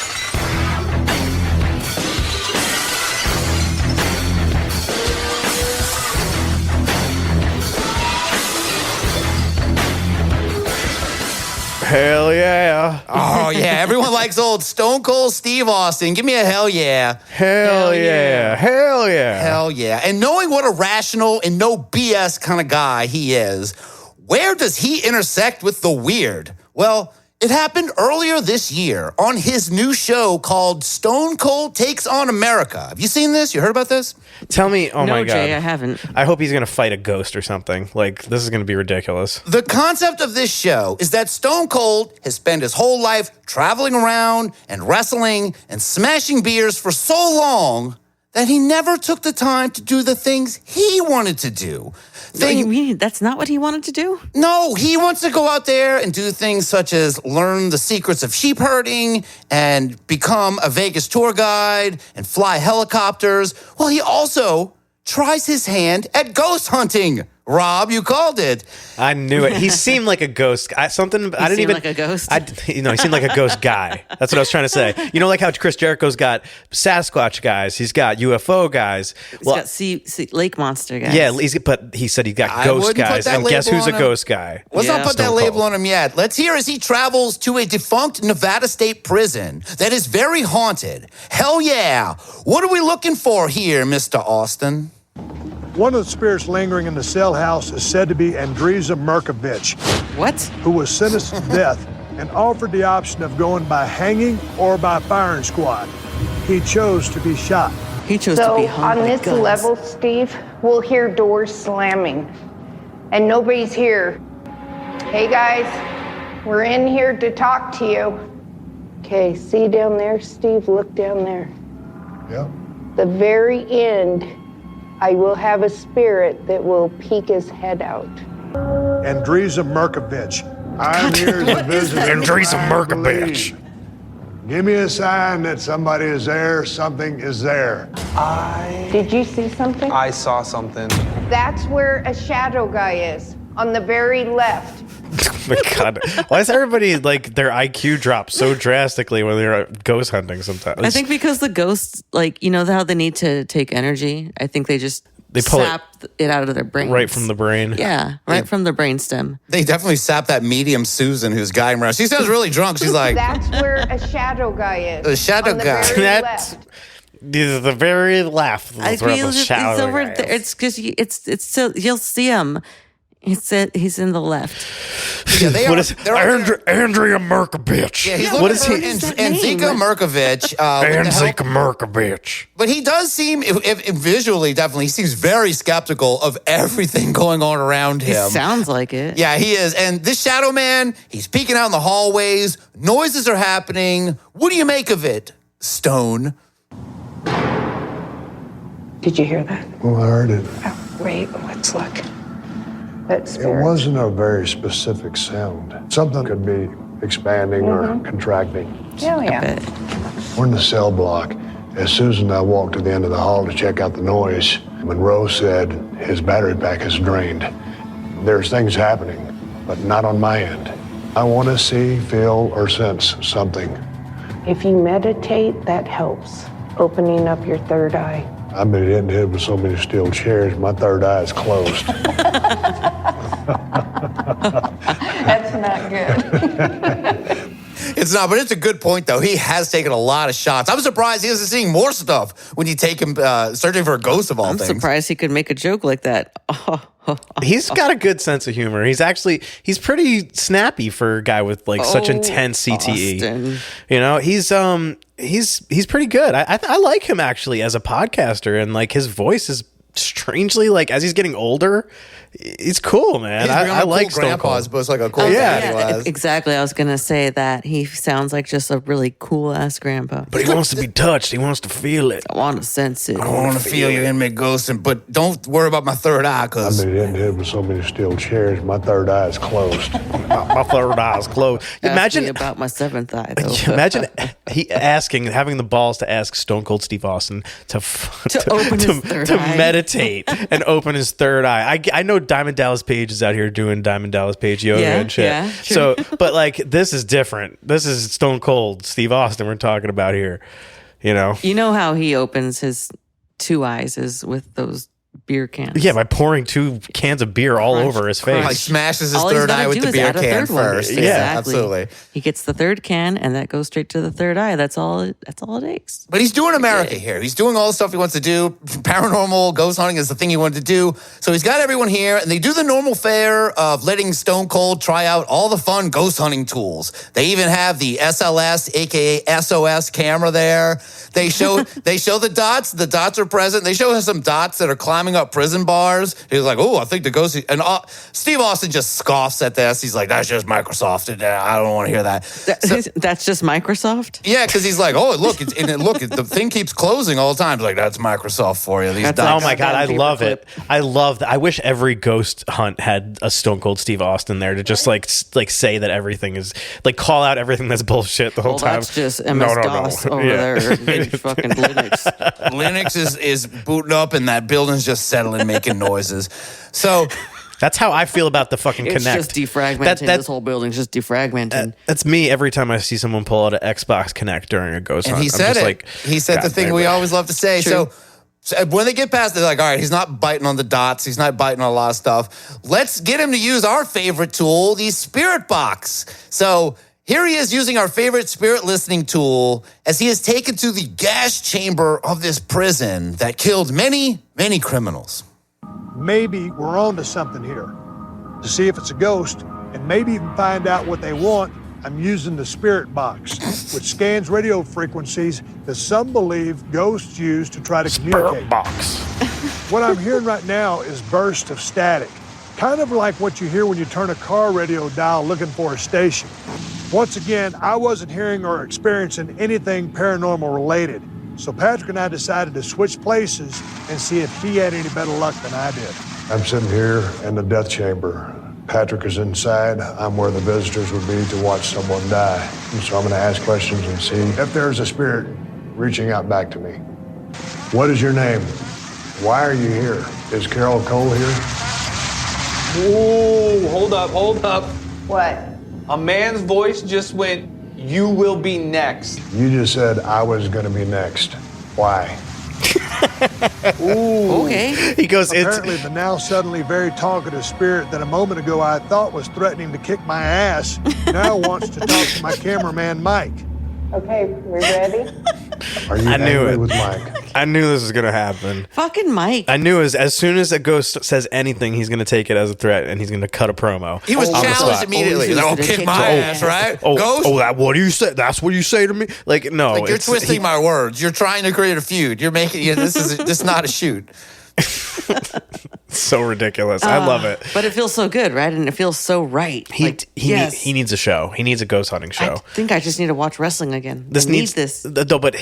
Speaker 10: Hell yeah.
Speaker 2: Oh, yeah. Everyone likes old Stone Cold Steve Austin. Give me a hell yeah.
Speaker 10: Hell yeah. Hell yeah.
Speaker 2: Hell yeah. And knowing what a rational and no BS kind of guy he is, where does he intersect with the weird? Well, it happened earlier this year on his new show called Stone Cold Takes on America. Have you seen this? You heard about this?
Speaker 10: Tell me, oh my God.
Speaker 3: No, Jay, I haven't.
Speaker 10: I hope he's going to fight a ghost or something. Like, this is going to be ridiculous.
Speaker 2: The concept of this show is that Stone Cold has spent his whole life traveling around and wrestling and smashing beers for so long that he never took the time to do the things he wanted to do.
Speaker 3: You mean that's not what he wanted to do?
Speaker 2: No, he wants to go out there and do things such as learn the secrets of sheep herding and become a Vegas tour guide and fly helicopters. Well, he also tries his hand at ghost hunting, Rob, you called it.
Speaker 10: I knew it. He seemed like a ghost. I didn't even
Speaker 3: like a ghost.
Speaker 10: He seemed like a ghost guy. That's what I was trying to say. You know, like how Chris Jericho's got Sasquatch guys. He's got UFO guys.
Speaker 3: He's got sea lake monster guys.
Speaker 10: Yeah, but he said he got ghost guys. And guess who's a ghost guy?
Speaker 2: Let's not put that label on him yet. Let's hear as he travels to a defunct Nevada State prison that is very haunted. Hell yeah. What are we looking for here, Mr. Austin?
Speaker 18: One of the spirits lingering in the cell house is said to be Andreza Merkovich.
Speaker 3: What?
Speaker 18: Who was sentenced to death and offered the option of going by hanging or by firing squad. He chose to be shot.
Speaker 3: He chose
Speaker 19: to
Speaker 3: be
Speaker 19: on
Speaker 3: hung by
Speaker 19: this
Speaker 3: guns.
Speaker 19: level, Steve, we'll hear doors slamming, and nobody's here. Hey guys, we're in here to talk to you. Okay, see down there, Steve? Look down there.
Speaker 18: Yep.
Speaker 19: The very end, I will have a spirit that will peek his head out.
Speaker 18: Andreza Merkovich. I'm here to visit.
Speaker 10: Andreza Merkovich.
Speaker 18: Give me a sign that somebody is there, something is there.
Speaker 19: Did you see something?
Speaker 20: I saw something.
Speaker 19: That's where a shadow guy is, on the very left.
Speaker 10: Oh my God. Why is everybody like their IQ drop so drastically when they're ghost hunting sometimes?
Speaker 3: I think because the ghosts, like, you know how they need to take energy? I think they
Speaker 10: pull
Speaker 3: sap it out of their brain.
Speaker 10: right from the brain.
Speaker 3: Yeah, right from the brainstem.
Speaker 2: They definitely sap that medium Susan who's guiding around. She sounds really drunk. She's like,
Speaker 19: That's where a shadow guy is.
Speaker 2: The shadow
Speaker 19: on the
Speaker 2: guy.
Speaker 19: very
Speaker 10: That's
Speaker 19: left.
Speaker 10: the very left.
Speaker 3: I feel it's over there. It's because it's still, you'll see him. He's in the left.
Speaker 2: Yeah, they
Speaker 10: What
Speaker 2: are,
Speaker 10: is
Speaker 2: they're all-
Speaker 10: Andrea Merkovich?
Speaker 2: Yeah, he's
Speaker 10: What
Speaker 2: looking
Speaker 10: is
Speaker 2: for
Speaker 10: he?
Speaker 2: Anzika Merkovich.
Speaker 10: Anzika Merkovich.
Speaker 2: But he does seem, if visually, definitely, he seems very skeptical of everything going on around
Speaker 3: He
Speaker 2: him.
Speaker 3: sounds like it.
Speaker 2: Yeah, he is. And this shadow man, he's peeking out in the hallways. Noises are happening. What do you make of it, Stone?
Speaker 19: Did you hear that?
Speaker 18: Well, I heard it.
Speaker 19: Wait, let's look. That's
Speaker 18: It wasn't a very specific sound. Something could be expanding or contracting.
Speaker 19: Oh, yeah.
Speaker 18: We're in the cell block. As Susan and I walked to the end of the hall to check out the noise, Monroe said his battery pack is drained. There's things happening, but not on my end. I want to see, feel, or sense something.
Speaker 19: If you meditate, that helps. Opening up your third eye.
Speaker 18: I've been hitting head with so many steel chairs, my third eye is closed.
Speaker 19: That's not good.
Speaker 2: It's not, but it's a good point, though. He has taken a lot of shots. I'm surprised he isn't seeing more stuff when you take him searching for a ghost of all
Speaker 3: I'm
Speaker 2: things.
Speaker 3: surprised he could make a joke like that.
Speaker 10: He's got a good sense of humor. He's pretty snappy for a guy with like such intense CTE.
Speaker 3: Austin.
Speaker 10: You know, he's pretty good. I like him actually as a podcaster, and like his voice is strangely like as he's getting older, it's cool, man. I like
Speaker 2: Stone
Speaker 10: Stone Cold.
Speaker 2: But it's like a cool
Speaker 3: Yeah, exactly. I was gonna say that he sounds like just a really cool ass grandpa.
Speaker 10: But he wants to be touched. He wants to feel it.
Speaker 3: I want to sense it.
Speaker 2: I want to feel your inmate ghosting, but don't worry about my third eye,
Speaker 18: I've
Speaker 2: because
Speaker 18: been hitting head with so many steel chairs, my third eye is closed.
Speaker 10: My third eye is closed.
Speaker 3: Ask me about my seventh eye, though.
Speaker 10: Imagine having the balls to ask Stone Cold Steve Austin to
Speaker 3: open his third eye.
Speaker 10: meditate and open his third eye. I know Diamond Dallas Page is out here doing Diamond Dallas Page yoga and shit.
Speaker 3: Yeah,
Speaker 10: so, but like this is different. This is Stone Cold Steve Austin we're talking about here. You know
Speaker 3: how he opens his two eyes is with those beer cans.
Speaker 10: Yeah, by pouring 2 cans of beer all over his face.
Speaker 2: Like smashes his
Speaker 3: All he's
Speaker 2: third
Speaker 3: gotta
Speaker 2: eye with
Speaker 3: do
Speaker 2: the
Speaker 3: is
Speaker 2: beer
Speaker 3: add a
Speaker 2: can
Speaker 3: third one.
Speaker 2: first.
Speaker 3: Exactly.
Speaker 2: Yeah, absolutely.
Speaker 3: He gets the third can, and that goes straight to the third eye. That's all it takes.
Speaker 2: But he's doing America here. He's doing all the stuff he wants to do. Paranormal, ghost hunting is the thing he wanted to do. So he's got everyone here, and they do the normal fare of letting Stone Cold try out all the fun ghost hunting tools. They even have the SLS, aka SOS camera there. They show the dots. The dots are present. They show some dots that are climbing up prison bars. He's like, oh, I think the ghost. And Steve Austin just scoffs at this. He's like, that's just Microsoft. I don't want to hear that.
Speaker 3: That's just Microsoft?
Speaker 2: Yeah, because he's like, oh, look, the thing keeps closing all the time. He's like, that's Microsoft for you. These dots.
Speaker 10: Oh my God, I love it. I love that. I wish every ghost hunt had a Stone Cold Steve Austin there to just like say that everything is like call out everything that's bullshit the whole time.
Speaker 3: That's just MS-DOS over there. Fucking Linux.
Speaker 2: Linux is booting up and that building's just settling, making noises. So
Speaker 10: That's how I feel about the fucking
Speaker 3: It's
Speaker 10: Kinect.
Speaker 3: just defragmenting. This whole building's just defragmenting.
Speaker 10: That's me every time I see someone pull out an Xbox Kinect during a ghost
Speaker 2: And
Speaker 10: hunt.
Speaker 2: he
Speaker 10: I'm
Speaker 2: said
Speaker 10: just
Speaker 2: it.
Speaker 10: like,
Speaker 2: He said the
Speaker 10: God,
Speaker 2: thing
Speaker 10: man.
Speaker 2: we always love to say.
Speaker 3: True.
Speaker 2: So when they get past, they're like, all right, he's not biting on the dots. He's not biting on a lot of stuff. Let's get him to use our favorite tool, the spirit box. So here he is using our favorite spirit listening tool as he is taken to the gas chamber of this prison that killed many, many criminals.
Speaker 18: Maybe we're on to something here. To see if it's a ghost and maybe even find out what they want, I'm using the spirit box, which scans radio frequencies that some believe ghosts use to try to communicate.
Speaker 10: Spirit box.
Speaker 18: What I'm hearing right now is bursts of static, kind of like what you hear when you turn a car radio dial looking for a station. Once again, I wasn't hearing or experiencing anything paranormal related, so Patrick and I decided to switch places and see if he had any better luck than I did. I'm sitting here in the death chamber. Patrick is inside. I'm where the visitors would be to watch someone die. And so I'm going to ask questions and see if there's a spirit reaching out back to me. What is your name? Why are you here? Is Carol Cole here?
Speaker 20: Whoa, hold up.
Speaker 19: What?
Speaker 20: A man's voice just went, "You will be next."
Speaker 18: You just said I was going to be next. Why?
Speaker 20: Ooh.
Speaker 3: Okay.
Speaker 10: He goes,
Speaker 18: apparently the now suddenly very talkative spirit that a moment ago I thought was threatening to kick my ass now wants to talk to my cameraman Mike.
Speaker 19: Okay, we're ready?
Speaker 18: Are you
Speaker 10: I knew
Speaker 18: angry
Speaker 10: it.
Speaker 18: with Mike?
Speaker 10: I knew this was going to happen.
Speaker 3: Fucking Mike.
Speaker 10: I knew as soon as a ghost says anything, he's going to take it as a threat and he's going to cut a promo.
Speaker 2: He was
Speaker 10: on the
Speaker 2: challenged
Speaker 10: spot.
Speaker 2: immediately. He's like, oh, kick my ass, right? Ghost?
Speaker 10: What do you say? That's what you say to me? Like, no.
Speaker 2: Like you're twisting my words. You're trying to create a feud. You're making this is not a shoot.
Speaker 10: So ridiculous. I love it.
Speaker 3: But it feels so good, right? And it feels so right.
Speaker 10: He needs a show. He needs a ghost hunting show.
Speaker 3: I think I just need to watch wrestling again. This
Speaker 10: needs
Speaker 3: this.
Speaker 10: But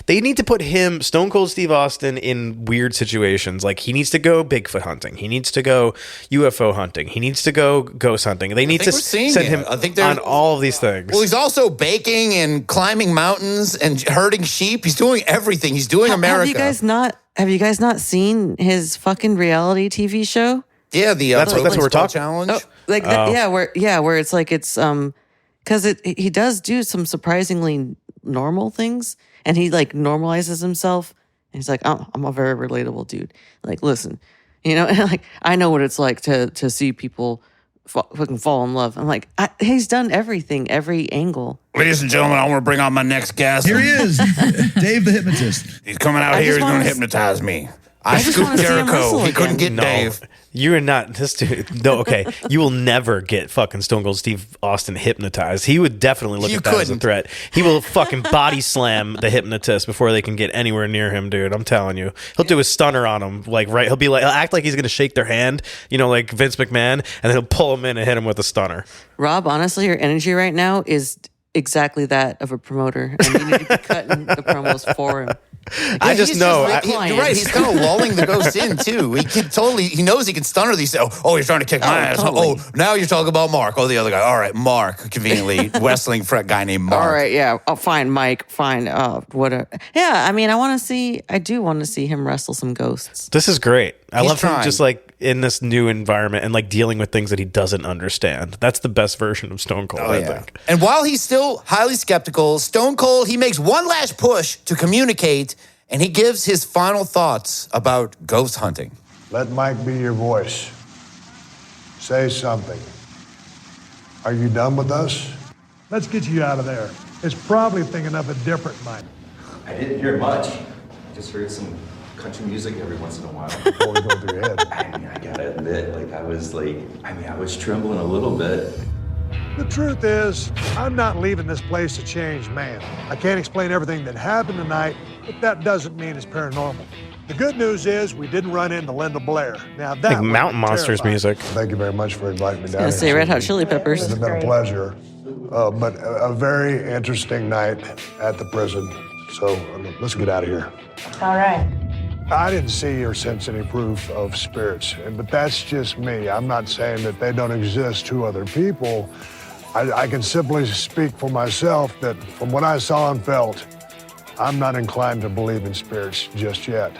Speaker 10: they need to put him, Stone Cold Steve Austin, in weird situations. Like he needs to go Bigfoot hunting. He needs to go UFO hunting. He needs to go ghost hunting. They need to send him on all of these things.
Speaker 2: Well, he's also baking and climbing mountains and herding sheep. He's doing everything. He's doing America.
Speaker 3: Have you guys not seen his fucking reality TV show?
Speaker 2: Yeah,
Speaker 10: that's what we're talking.
Speaker 2: Challenge.
Speaker 3: Where it's like because he does do some surprisingly normal things, and he like normalizes himself, and he's like, oh, I'm a very relatable dude. Like, listen, and like I know what it's like to see people fucking fall in love. I'm like, he's done everything, every angle.
Speaker 2: Ladies and gentlemen, I want to bring on my next guest.
Speaker 8: Here he is, Dave the hypnotist.
Speaker 2: He's coming out here. He's going to hypnotize me. I scooped Jericho. He couldn't get Dave.
Speaker 10: You are not this dude. No, okay. You will never get fucking Stone Cold Steve Austin hypnotized. He would definitely look at that as a threat. He will fucking body slam the hypnotist before they can get anywhere near him, dude. I'm telling you. He'll do a stunner on him. He'll act like he's gonna shake their hand, like Vince McMahon, and then he'll pull him in and hit him with a stunner.
Speaker 3: Rob, honestly, your energy right now is exactly that of a promoter, and you need to be cutting the promos for him.
Speaker 10: I just know.
Speaker 2: You're right. He's kind of lulling the ghost in too. He knows he can stunner these. Oh, you're trying to kick my ass.
Speaker 3: Totally.
Speaker 2: Oh, now you're talking about Mark. Oh, the other guy. All right, Mark. Conveniently, wrestling frat guy named Mark.
Speaker 3: All right, yeah. Oh, fine, Mike. Fine. Whatever. Yeah, I mean, I do want to see him wrestle some ghosts.
Speaker 10: This is great. I
Speaker 2: He's
Speaker 10: love him
Speaker 2: trying.
Speaker 10: just like in this new environment and like dealing with things that he doesn't understand. That's the best version of Stone Cold, I think.
Speaker 2: And while he's still highly skeptical, Stone Cold, he makes one last push to communicate, and he gives his final thoughts about ghost hunting.
Speaker 18: Let Mike be your voice. Say something. Are you done with us? Let's get you out of there. It's probably thinking of a different Mike.
Speaker 21: I didn't hear much. Just heard some country music every once in a while.
Speaker 18: What was going through your head?
Speaker 21: I gotta admit, I was trembling a little bit.
Speaker 18: The truth is, I'm not leaving this place a changed man. I can't explain everything that happened tonight, but that doesn't mean it's paranormal. The good news is we didn't run into Linda Blair. Now that
Speaker 10: Like Mountain Monsters music.
Speaker 18: Thank you very much for inviting me down
Speaker 3: I was gonna
Speaker 18: here.
Speaker 3: say Red Hot Chili Peppers.
Speaker 18: It's been a pleasure, but a very interesting night at the prison. So let's get out of here.
Speaker 19: All right.
Speaker 18: I didn't see or sense any proof of spirits, but that's just me. I'm not saying that they don't exist to other people. I can simply speak for myself that from what I saw and felt, I'm not inclined to believe in spirits just yet.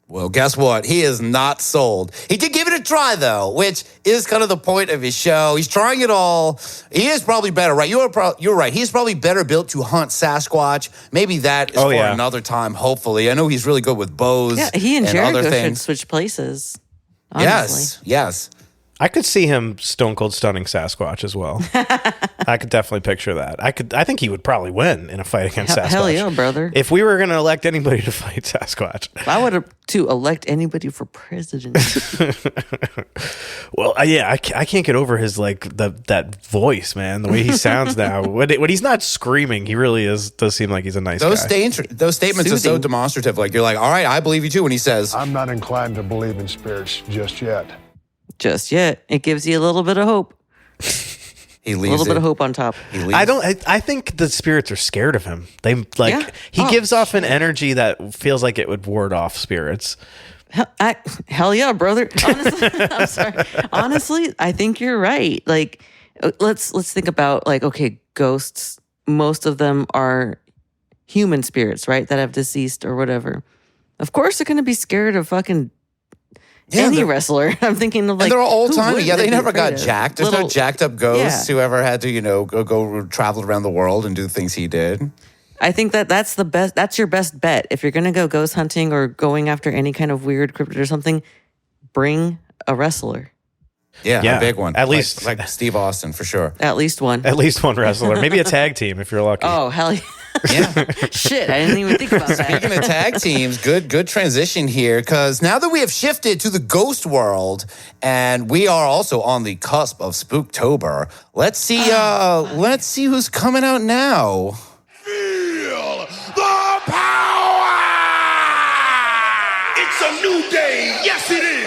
Speaker 2: Well, guess what? He is not sold. He did give it a try, though, which is kind of the point of his show. He's trying it all. He is probably better, right? You're right. He's probably better built to hunt Sasquatch. Maybe that is for another time, hopefully. I know he's really good with bows.
Speaker 3: Yeah, he and Jared
Speaker 2: other
Speaker 3: should
Speaker 2: things.
Speaker 3: switch places. Honestly.
Speaker 2: Yes.
Speaker 10: I could see him stone cold stunning Sasquatch as well. I could definitely picture that. I think he would probably win in a fight against Sasquatch.
Speaker 3: Hell yeah, brother.
Speaker 10: If we were going to elect anybody to fight Sasquatch.
Speaker 3: If I would have to elect anybody for president.
Speaker 10: Well, I can't get over his that voice, man. The way he sounds now. When he's not screaming, he really does seem like he's a nice guy.
Speaker 2: Those statements are so demonstrative. Like, you're like, all right, I believe you too. When he says,
Speaker 18: I'm not inclined to believe in spirits just yet.
Speaker 3: Just yet. It gives you a little bit of hope.
Speaker 2: He leaves
Speaker 3: a little bit of hope on top.
Speaker 10: I think the spirits are scared of him. He gives off an energy that feels like it would ward off spirits.
Speaker 3: Hell yeah, brother. Honestly, I'm sorry. Honestly, I think you're right. Like, let's think about okay, ghosts. Most of them are human spirits, right? That have deceased or whatever. Of course, they're going to be scared of fucking any wrestler. I'm thinking of
Speaker 2: and they're all old timey. Yeah, they never got jacked. There's no jacked up ghosts who ever had to, go travel around the world and do the things he did.
Speaker 3: I think that's the best. That's your best bet. If you're going to go ghost hunting or going after any kind of weird cryptid or something, bring a wrestler.
Speaker 2: Yeah, a big one.
Speaker 10: At least
Speaker 2: like Steve Austin for sure.
Speaker 3: At least one.
Speaker 10: At least one wrestler. Maybe a tag team if you're lucky.
Speaker 3: Oh, hell yeah. Shit, I didn't even think about that.
Speaker 2: Speaking of tag teams, good transition here, because now that we have shifted to the ghost world and we are also on the cusp of Spooktober, let's see who's coming out now.
Speaker 6: Feel the power! It's a new day. Yes, it is.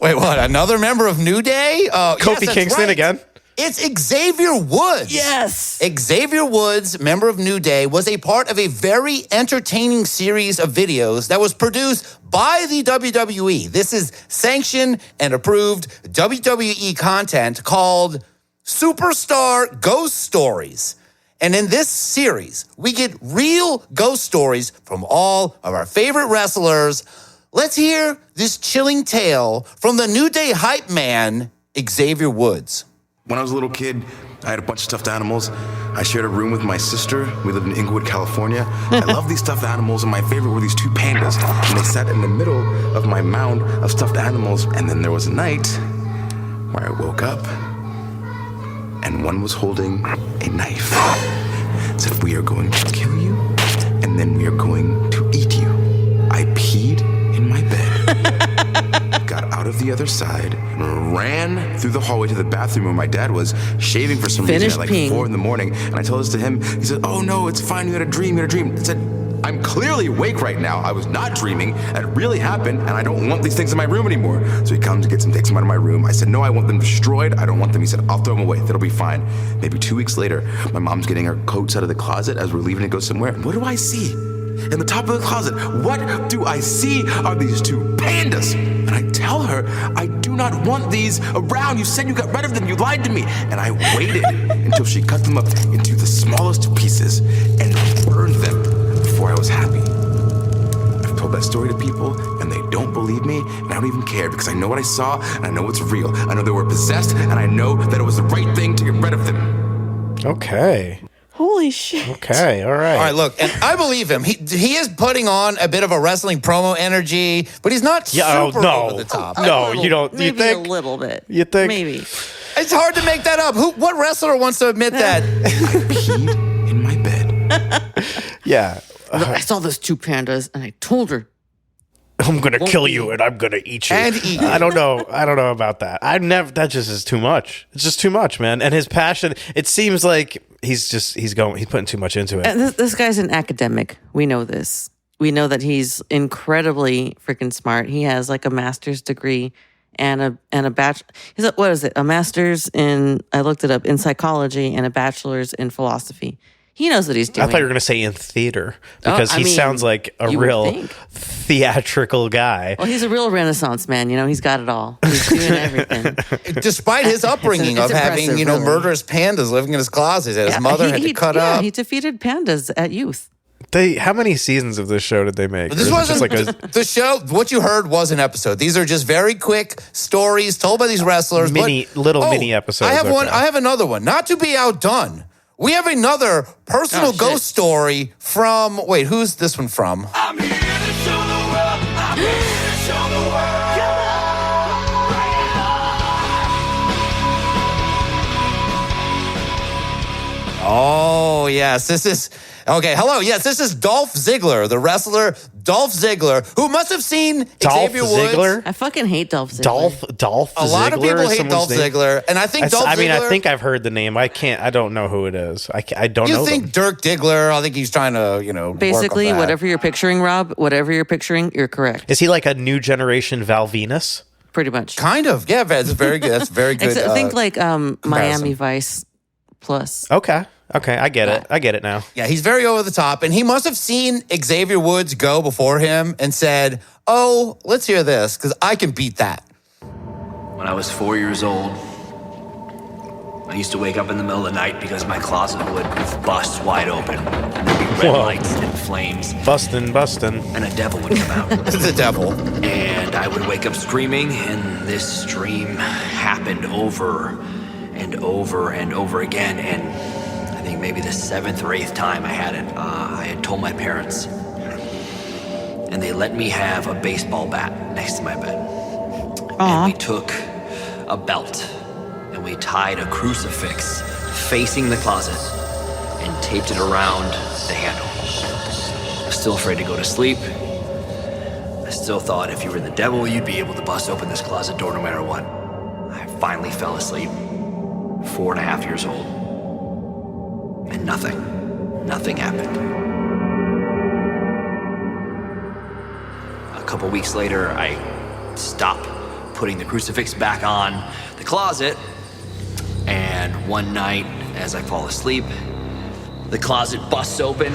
Speaker 2: Wait, what? Another member of New Day?
Speaker 10: Kofi Kingston again?
Speaker 2: It's Xavier Woods.
Speaker 3: Yes.
Speaker 2: Xavier Woods, member of New Day, was a part of a very entertaining series of videos that was produced by the WWE. This is sanctioned and approved WWE content called Superstar Ghost Stories. And in this series, we get real ghost stories from all of our favorite wrestlers. Let's hear this chilling tale from the New Day hype man, Xavier Woods.
Speaker 1: When I was a little kid, I had a bunch of stuffed animals. I shared a room with my sister. We lived in Inglewood, California. I love these stuffed animals, and my favorite were these two pandas. And they sat in the middle of my mound of stuffed animals. And then there was a night where I woke up, and one was holding a knife. It said, "We are going to kill you, and then we are going to eat you." I peed in my bed, got out of the other side, and ran through the hallway to the bathroom where my dad was shaving for some reason at like 4 a.m. And I told this to him. He said, "Oh no, it's fine. You had a dream. You had a dream." I said, "I'm clearly awake right now. I was not dreaming. That really happened, and I don't want these things in my room anymore." So he comes and takes them out of my room. I said, "No, I want them destroyed. I don't want them." He said, "I'll throw them away. That'll be fine." Maybe 2 weeks later, my mom's getting her coats out of the closet as we're leaving to go somewhere. And what do I see? In the top of the closet, what do I see are these two pandas. And I tell her, "I do not want these around. You said you got rid of them. You lied to me." And I waited until she cut them up into the smallest pieces and burned them before I was happy. I've told that story to people, and they don't believe me, and I don't even care because I know what I saw, and I know it's real. I know they were possessed, and I know that it was the right thing to get rid of them.
Speaker 10: Okay.
Speaker 3: Holy shit.
Speaker 10: Okay, all right.
Speaker 2: All right, look, and I believe him. He is putting on a bit of a wrestling promo energy, but he's not super over the top.
Speaker 10: You don't. You
Speaker 3: Maybe
Speaker 10: think?
Speaker 3: a little bit.
Speaker 10: You think?
Speaker 3: Maybe.
Speaker 2: It's hard to make that up. What wrestler wants to admit that?
Speaker 1: I peed in my bed.
Speaker 10: Yeah.
Speaker 3: I saw those two pandas, and I told her,
Speaker 10: "I'm gonna kill you, and I'm gonna eat you."
Speaker 2: And eat you.
Speaker 10: I don't know about that. That just is too much. It's just too much, man. And his passion. It seems like he's putting too much into it.
Speaker 3: And this guy's an academic. We know this. We know that he's incredibly freaking smart. He has like a master's degree and a bachelor. What is it? A master's in, I looked it up, in psychology and a bachelor's in philosophy. He knows what he's doing.
Speaker 10: I thought you were going to say in theater because he sounds like a real theatrical guy.
Speaker 3: Well, he's a real Renaissance man. He's got it all. He's doing everything.
Speaker 2: Despite his upbringing
Speaker 3: It's
Speaker 2: of having,
Speaker 3: impressive, really.
Speaker 2: murderous pandas living in his closet that his mother had to cut up.
Speaker 3: He defeated pandas at youth.
Speaker 10: How many seasons of this show did they make?
Speaker 2: This wasn't the show. What you heard was an episode. These are just very quick stories told by these wrestlers.
Speaker 10: Mini episodes.
Speaker 2: I have one. I have another one. Not to be outdone, we have another personal ghost story from. Wait, who's this one from?
Speaker 6: I'm here to show the world. I'm here to show the world.
Speaker 2: Oh, yes. This is... Okay, hello. Yes, this is Dolph Ziggler, the wrestler Dolph Ziggler, who must have seen Xavier Woods.
Speaker 3: I fucking hate Dolph Ziggler.
Speaker 10: Dolph
Speaker 2: A lot of people hate Dolph Ziggler, and I think Dolph Ziggler...
Speaker 10: I think I've heard the name. I don't know who it is. I don't know.
Speaker 2: You think Dirk Diggler, I think he's trying to,
Speaker 3: Basically,
Speaker 2: work on that.
Speaker 3: whatever you're picturing, Rob, whatever you're picturing, you're correct.
Speaker 10: Is he like a new generation Val Venus?
Speaker 3: Pretty much.
Speaker 2: Kind of. Yeah, that's very good. That's very good.
Speaker 3: Except, think like Miami Vice plus.
Speaker 10: Okay, I get it. I get it now.
Speaker 2: Yeah, he's very over the top, and he must have seen Xavier Woods go before him and said, "Oh, let's hear this, because I can beat that."
Speaker 5: When I was 4 years old, I used to wake up in the middle of the night because my closet would bust wide open. And there'd be red lights and flames.
Speaker 10: Bustin'.
Speaker 5: And a devil would come out.
Speaker 2: The devil.
Speaker 5: And I would wake up screaming, and this dream happened over and over and over again. And I think maybe the 7th or 8th time I had it, I had told my parents. And they let me have a baseball bat next to my bed. And we took a belt and we tied a crucifix facing the closet and taped it around the handle. I was still afraid to go to sleep. I still thought if you were the devil, you'd be able to bust open this closet door no matter what. I finally fell asleep, 4.5 years old. And nothing happened. A couple weeks later, I stopped putting the crucifix back on the closet. And one night, as I fall asleep, the closet busts open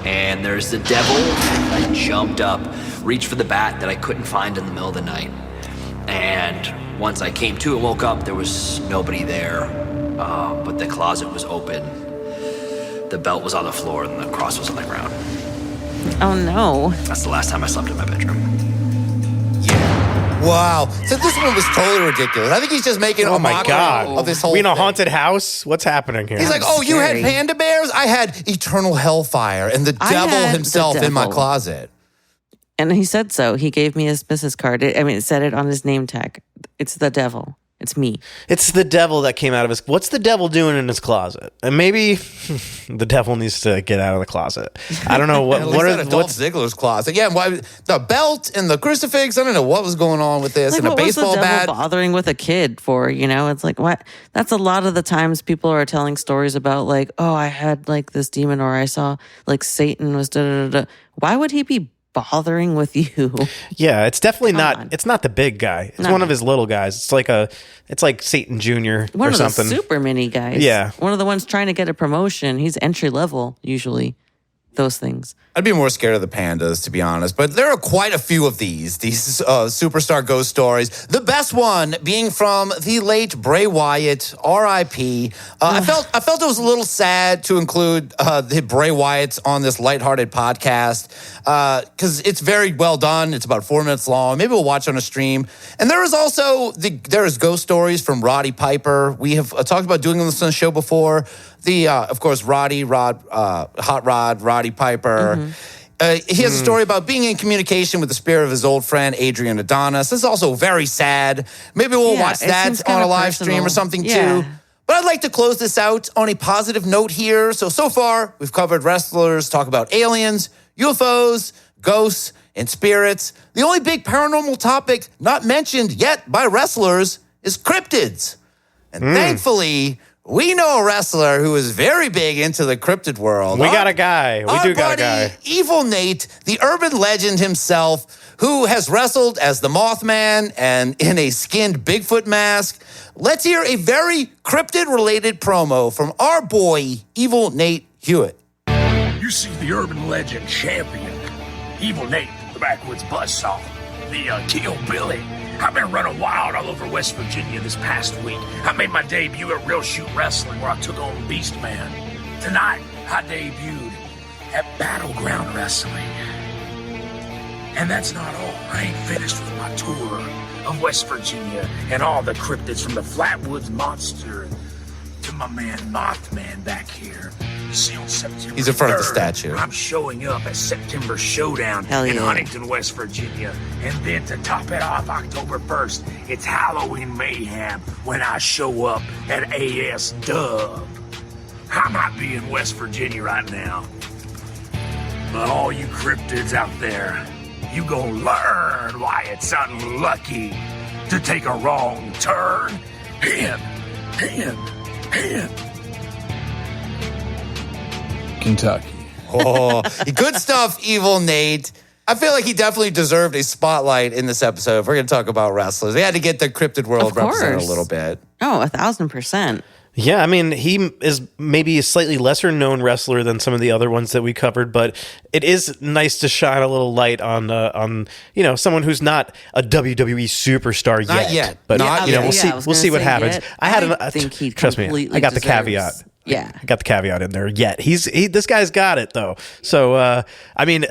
Speaker 5: and there's the devil. I jumped up, reached for the bat that I couldn't find in the middle of the night. And once I came to and woke up, there was nobody there, but the closet was open. The belt was on the floor and the cross was on the ground.
Speaker 3: Oh no.
Speaker 5: That's the last time I slept in my bedroom.
Speaker 2: Wow. So this one was totally ridiculous. I think he's just making a mockery of this whole
Speaker 10: We in a
Speaker 2: thing.
Speaker 10: haunted house? What's happening here?
Speaker 2: He's like, oh, you had panda bears? I had eternal hellfire and the devil
Speaker 3: had
Speaker 2: himself
Speaker 3: the
Speaker 2: in my
Speaker 3: devil.
Speaker 2: closet.
Speaker 3: And he said so. He gave me his business card. It said it on his name tag. It's the devil. It's me.
Speaker 10: It's the devil that came out of his... What's the devil doing in his closet? And maybe the devil needs to get out of the closet. I don't know. What are
Speaker 2: Dolph Ziggler's closet? Yeah, why the belt and the crucifix? I don't know what was going on with this.
Speaker 3: Like,
Speaker 2: and a
Speaker 3: what was
Speaker 2: baseball
Speaker 3: the devil
Speaker 2: bat.
Speaker 3: bothering with a kid for? It's like, what? That's a lot of the times people are telling stories about like, oh, I had like this demon, or I saw like Satan was da da da da. Why would he be bothering with you?
Speaker 10: Yeah, it's definitely not. It's not the big guy. It's one of his little guys. It's like Satan Jr.
Speaker 3: One
Speaker 10: or
Speaker 3: of
Speaker 10: something.
Speaker 3: the super mini guys.
Speaker 10: Yeah.
Speaker 3: One of the ones trying to get a promotion. He's entry level usually. Those things.
Speaker 2: I'd be more scared of the pandas, to be honest. But there are quite a few of these superstar ghost stories. The best one being from the late Bray Wyatt, R.I.P. I felt it was a little sad to include the Bray Wyatts on this lighthearted podcast because it's very well done. It's about 4 minutes long. Maybe we'll watch on a stream. And there is also there is ghost stories from Roddy Piper. We have talked about doing this on the show before. Of course, Roddy Piper. He has a story about being in communication with the spirit of his old friend, Adrian Adonis. This is also very sad. Maybe we'll watch that on a live stream or something too. But I'd like to close this out on a positive note here. So far, we've covered wrestlers, talk about aliens, UFOs, ghosts, and spirits. The only big paranormal topic not mentioned yet by wrestlers is cryptids. And thankfully, we know a wrestler who is very big into the cryptid world.
Speaker 10: We got a guy. We do got a guy.
Speaker 2: Evil Nate, the urban legend himself, who has wrestled as the Mothman and in a skinned Bigfoot mask. Let's hear a very cryptid-related promo from our boy, Evil Nate Hewitt.
Speaker 4: You see the urban legend champion, Evil Nate, the backwoods buzzsaw, the Kill Billy. I've been running wild all over West Virginia this past week. I made my debut at Real Shoot Wrestling where I took on Beast Man. Tonight, I debuted at Battleground Wrestling. And that's not all. I ain't finished with my tour of West Virginia and all the cryptids from the Flatwoods Monster to my man Mothman back here. You see, on September
Speaker 2: He's in front of the
Speaker 4: 3rd,
Speaker 2: statue.
Speaker 4: I'm showing up at September Showdown in Huntington, West Virginia. And then to top it off, October 1st, it's Halloween Mayhem when I show up at AS Dub. I might be in West Virginia right now, but all you cryptids out there, you gon' learn why it's unlucky to take a wrong turn. Him.
Speaker 15: Kentucky.
Speaker 2: Oh, good stuff, Evil Nate. I feel like he definitely deserved a spotlight in this episode. If we're going to talk about wrestlers, we had to get the cryptid world represented a little bit.
Speaker 3: Oh, 1,000%.
Speaker 10: Yeah, I mean, he is maybe a slightly lesser known wrestler than some of the other ones that we covered, but it is nice to shine a little light on someone who's not a WWE superstar yet.
Speaker 2: Not yet.
Speaker 10: But
Speaker 2: Not yet.
Speaker 10: we'll see what happens.
Speaker 3: I think he
Speaker 10: trust me.
Speaker 3: completely
Speaker 10: I got the
Speaker 3: deserves-
Speaker 10: caveat.
Speaker 3: Yeah.
Speaker 10: I got the caveat in there. Yet this guy's got it though. So I mean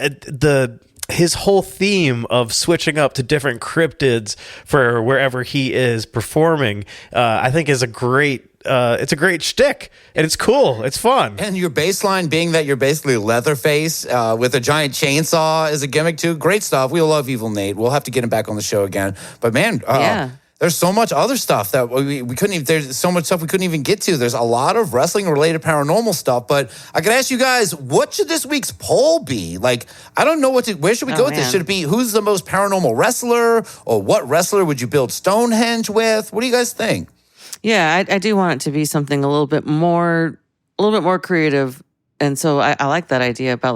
Speaker 10: his whole theme of switching up to different cryptids for wherever he is performing, I think is a great. It's a great shtick, and it's cool. It's fun.
Speaker 2: And your baseline being that you're basically Leatherface with a giant chainsaw is a gimmick too. Great stuff. We love Evil Nate. We'll have to get him back on the show again. But man, there's so much other stuff that we couldn't even, there's so much stuff we couldn't even get to. There's a lot of wrestling related paranormal stuff, but I could ask you guys, what should this week's poll be? Like, I don't know where should we go with this? Should it be who's the most paranormal wrestler, or what wrestler would you build Stonehenge with? What do you guys think?
Speaker 3: Yeah, I do want it to be something a little bit more creative. And so I like that idea about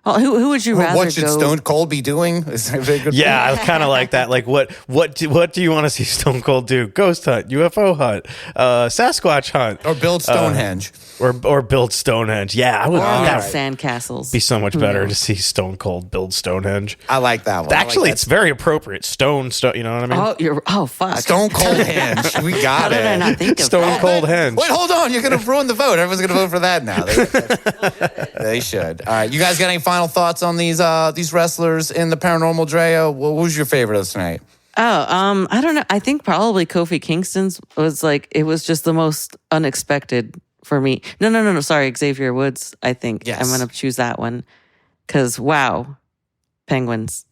Speaker 3: well, who would you rather
Speaker 2: What should
Speaker 3: go?
Speaker 2: Stone Cold be doing? Is that a very good
Speaker 10: Yeah,
Speaker 2: point?
Speaker 10: I kind of like that. Like, what do you want to see Stone Cold do? Ghost hunt, UFO hunt, Sasquatch hunt,
Speaker 2: or build Stonehenge,
Speaker 10: or build Stonehenge. Yeah, I would.
Speaker 3: Or sandcastles.
Speaker 10: Be so much better to see Stone Cold build Stonehenge.
Speaker 2: I like that one.
Speaker 10: Actually, it's very appropriate. Stone. You know what I mean?
Speaker 3: Fuck.
Speaker 2: Stone Cold Henge. We got
Speaker 3: How
Speaker 2: it.
Speaker 3: did I not think of
Speaker 10: Stone Cold Henge.
Speaker 2: Wait, hold on. You're going to ruin the vote. Everyone's going to vote for that now. They should. All right. You guys got any final thoughts on these wrestlers in the paranormal, Drea? What was your favorite of tonight?
Speaker 3: I don't know. I think probably Kofi Kingston's was it was just the most unexpected for me. No. Sorry, Xavier Woods. I think I'm going to choose that one because wow, Penguins.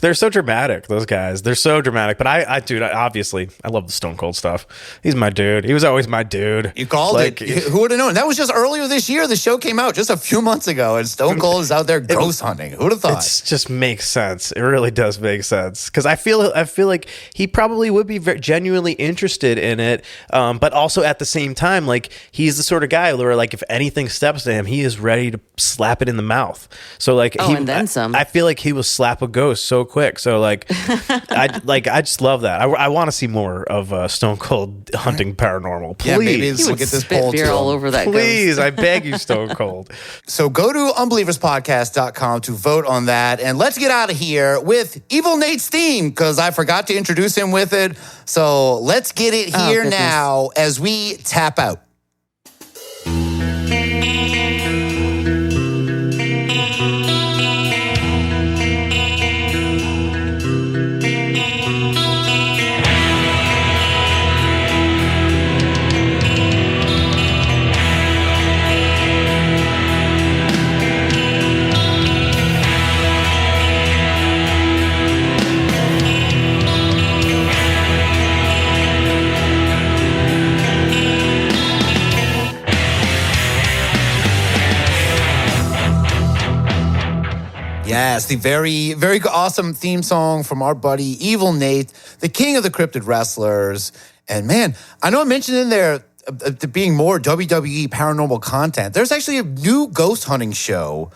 Speaker 10: They're so dramatic, those guys. They're so dramatic. But obviously, I love the Stone Cold stuff. He's my dude. He was always my dude.
Speaker 2: You called it. Who would have known? That was just earlier this year. The show came out just a few months ago, and Stone Cold is out there ghost hunting. Who would have thought?
Speaker 10: It just makes sense. It really does make sense because I feel like he probably would be genuinely interested in it, but also at the same time, he's the sort of guy where if anything steps to him, he is ready to slap it in the mouth. So
Speaker 3: and then some.
Speaker 10: I feel like he will slap a ghost so quick. So I just love that. I want to see more of Stone Cold hunting paranormal. Please,
Speaker 2: yeah, maybe we'll get this poll
Speaker 3: beer all over that.
Speaker 10: Please,
Speaker 3: ghost.
Speaker 10: I beg you, Stone Cold.
Speaker 2: So go to unbelieverspodcast.com to vote on that, and let's get out of here with Evil Nate's theme because I forgot to introduce him with it. So let's get it here now as we tap out. Yes, the very, very awesome theme song from our buddy Evil Nate, the king of the cryptid wrestlers. And man, I know I mentioned in there being more WWE paranormal content. There's actually a new ghost hunting show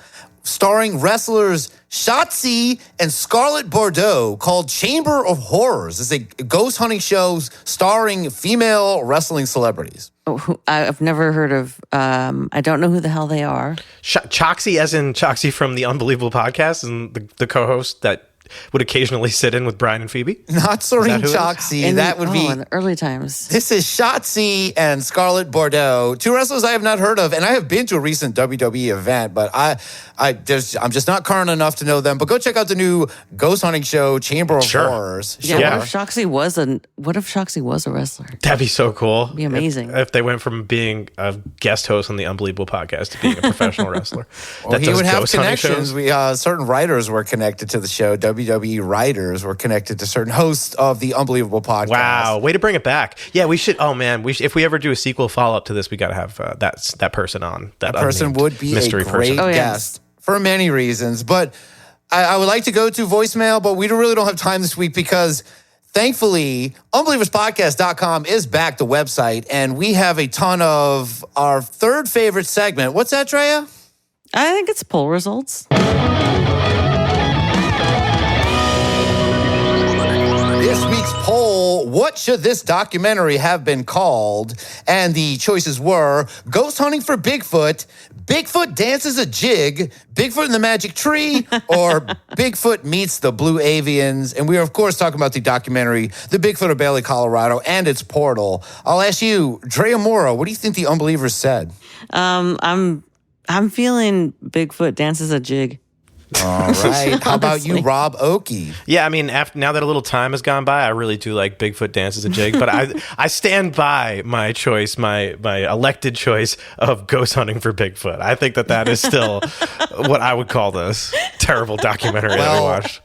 Speaker 2: starring wrestlers Shotzi and Scarlett Bordeaux called Chamber of Horrors. It's a ghost hunting show starring female wrestling celebrities.
Speaker 3: Oh, I've never heard of. I don't know who the hell they are.
Speaker 10: Choxy, as in Choxy from the Unbelievable podcast, and the co-host that would occasionally sit in with Brian and Phoebe.
Speaker 2: Not Serene Choxy. That would be
Speaker 3: in the early times.
Speaker 2: This is Shotzi and Scarlett Bordeaux, two wrestlers I have not heard of, and I have been to a recent WWE event, but I'm just not current enough to know them. But go check out the new ghost hunting show, Chamber of Horrors.
Speaker 3: Yeah. What if Shoxy was a wrestler?
Speaker 10: That'd be so cool.
Speaker 3: Be amazing.
Speaker 10: If they went from being a guest host on the Unbelievable podcast to being a professional wrestler.
Speaker 2: Well, he would have connections. Certain writers were connected to the show. WWE writers were connected to certain hosts of the Unbelievable podcast.
Speaker 10: Wow, way to bring it back. Yeah, we should. Oh man, if we ever do a sequel follow up to this, we got to have that person on.
Speaker 2: That person would be
Speaker 10: mystery
Speaker 2: a great guest for many reasons. But I would like to go to voicemail, but we really don't have time this week because thankfully, Unbelieverspodcast.com is back, the website, and we have a ton of our third favorite segment. What's that, Drea?
Speaker 3: I think it's poll results.
Speaker 2: This week's poll, what should this documentary have been called? And the choices were Ghost Hunting for Bigfoot, Bigfoot Dances a Jig, Bigfoot in the Magic Tree, or Bigfoot Meets the Blue Avians. And we are, of course, talking about the documentary, The Bigfoot of Bailey, Colorado, and its portal. I'll ask you, Drea Mora, what do you think the Unbelievers said?
Speaker 3: I'm feeling Bigfoot Dances a Jig.
Speaker 2: All right. How about you, Rob Oakey?
Speaker 10: Yeah, I mean, now that a little time has gone by, I really do like Bigfoot Dances a Jig, but I stand by my choice, my elected choice of Ghost Hunting for Bigfoot. I think that is still what I would call this terrible documentary that we watched.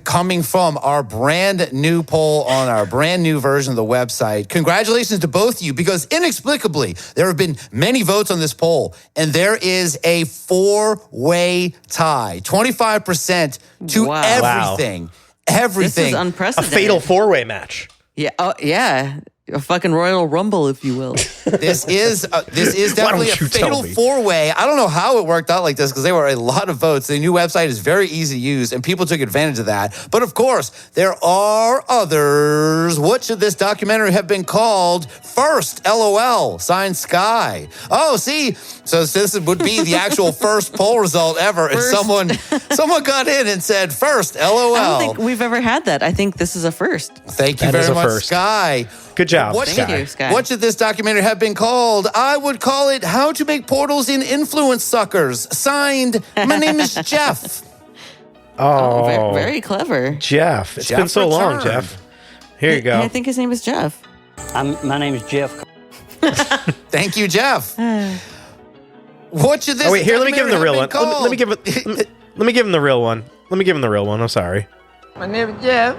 Speaker 2: Coming from our brand new poll on our brand new version of the website, congratulations to both of you, because inexplicably, there have been many votes on this poll, and there is a 4-way tie. 25% to everything.
Speaker 3: Wow.
Speaker 2: Everything.
Speaker 3: This is unprecedented.
Speaker 10: A fatal 4-way match.
Speaker 3: Yeah. Oh, yeah. A fucking Royal Rumble, if you will.
Speaker 2: This is definitely a fatal 4-way. I don't know how it worked out like this because there were a lot of votes. The new website is very easy to use, and people took advantage of that. But of course, there are others. What should this documentary have been called? First, LOL, signed Sky. Oh, see, so this would be the actual first poll result ever. And someone got in and said first, LOL.
Speaker 3: I don't think we've ever had that. I think this is a first.
Speaker 2: Thank you very much, Sky.
Speaker 10: Good job,
Speaker 3: Thank you, Sky.
Speaker 2: What should this documentary have been called? I would call it How to Make Portals in Influence Suckers. Signed, my name is Jeff.
Speaker 10: Oh,
Speaker 3: very, very clever.
Speaker 10: Jeff. It's been so long, Jeff. Here you go.
Speaker 3: I think his name is Jeff.
Speaker 9: My name is Jeff.
Speaker 2: Thank you, Jeff. What should this
Speaker 10: Oh, wait, here, let me give him the real one.
Speaker 2: called?
Speaker 10: Let me give him the real one. Let me give him the real one. I'm sorry.
Speaker 9: My name is Jeff.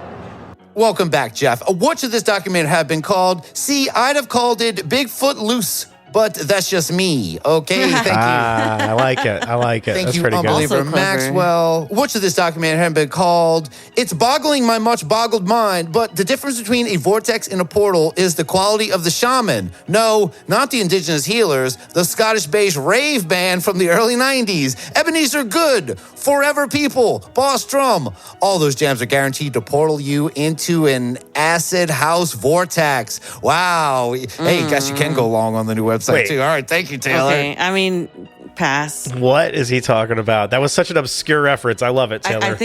Speaker 2: Welcome back, Jeff. What should this documentary have been called? See, I'd have called it Bigfoot Loose, but that's just me. Okay, thank you.
Speaker 10: I like it.
Speaker 2: Thank
Speaker 10: That's
Speaker 2: you,
Speaker 10: pretty good.
Speaker 2: Unbeliever Maxwell. What should this documentary have been called? It's boggling my much boggled mind, but the difference between a vortex and a portal is the quality of the shaman. No, not the indigenous healers, the Scottish-based rave band from the early 90s. Ebenezer Good, Forever People, Boss Drum. All those jams are guaranteed to portal you into an acid house vortex. Wow. Hey, guess you can go long on the new website, too. All right, thank you, Taylor.
Speaker 3: Okay, I mean, pass.
Speaker 10: What is he talking about? That was such an obscure reference. I love it, Taylor.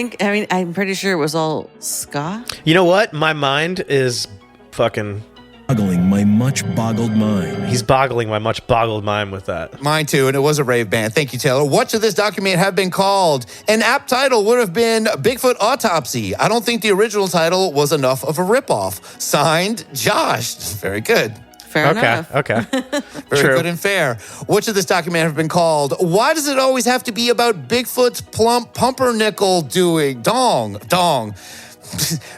Speaker 3: I'm pretty sure it was all ska.
Speaker 10: You know what? My mind is fucking
Speaker 7: boggling my much boggled mind.
Speaker 10: He's boggling my much boggled mind with that.
Speaker 2: Mine too, and it was a rave band. Thank you, Taylor. What should this documentary have been called? An apt title would have been Bigfoot Autopsy. I don't think the original title was enough of a ripoff. Signed, Josh. Very good.
Speaker 3: Fair enough.
Speaker 10: Okay.
Speaker 2: Very
Speaker 10: True.
Speaker 2: good and fair. What should this documentary have been called? Why does it always have to be about Bigfoot's plump pumpernickel doing? Dong.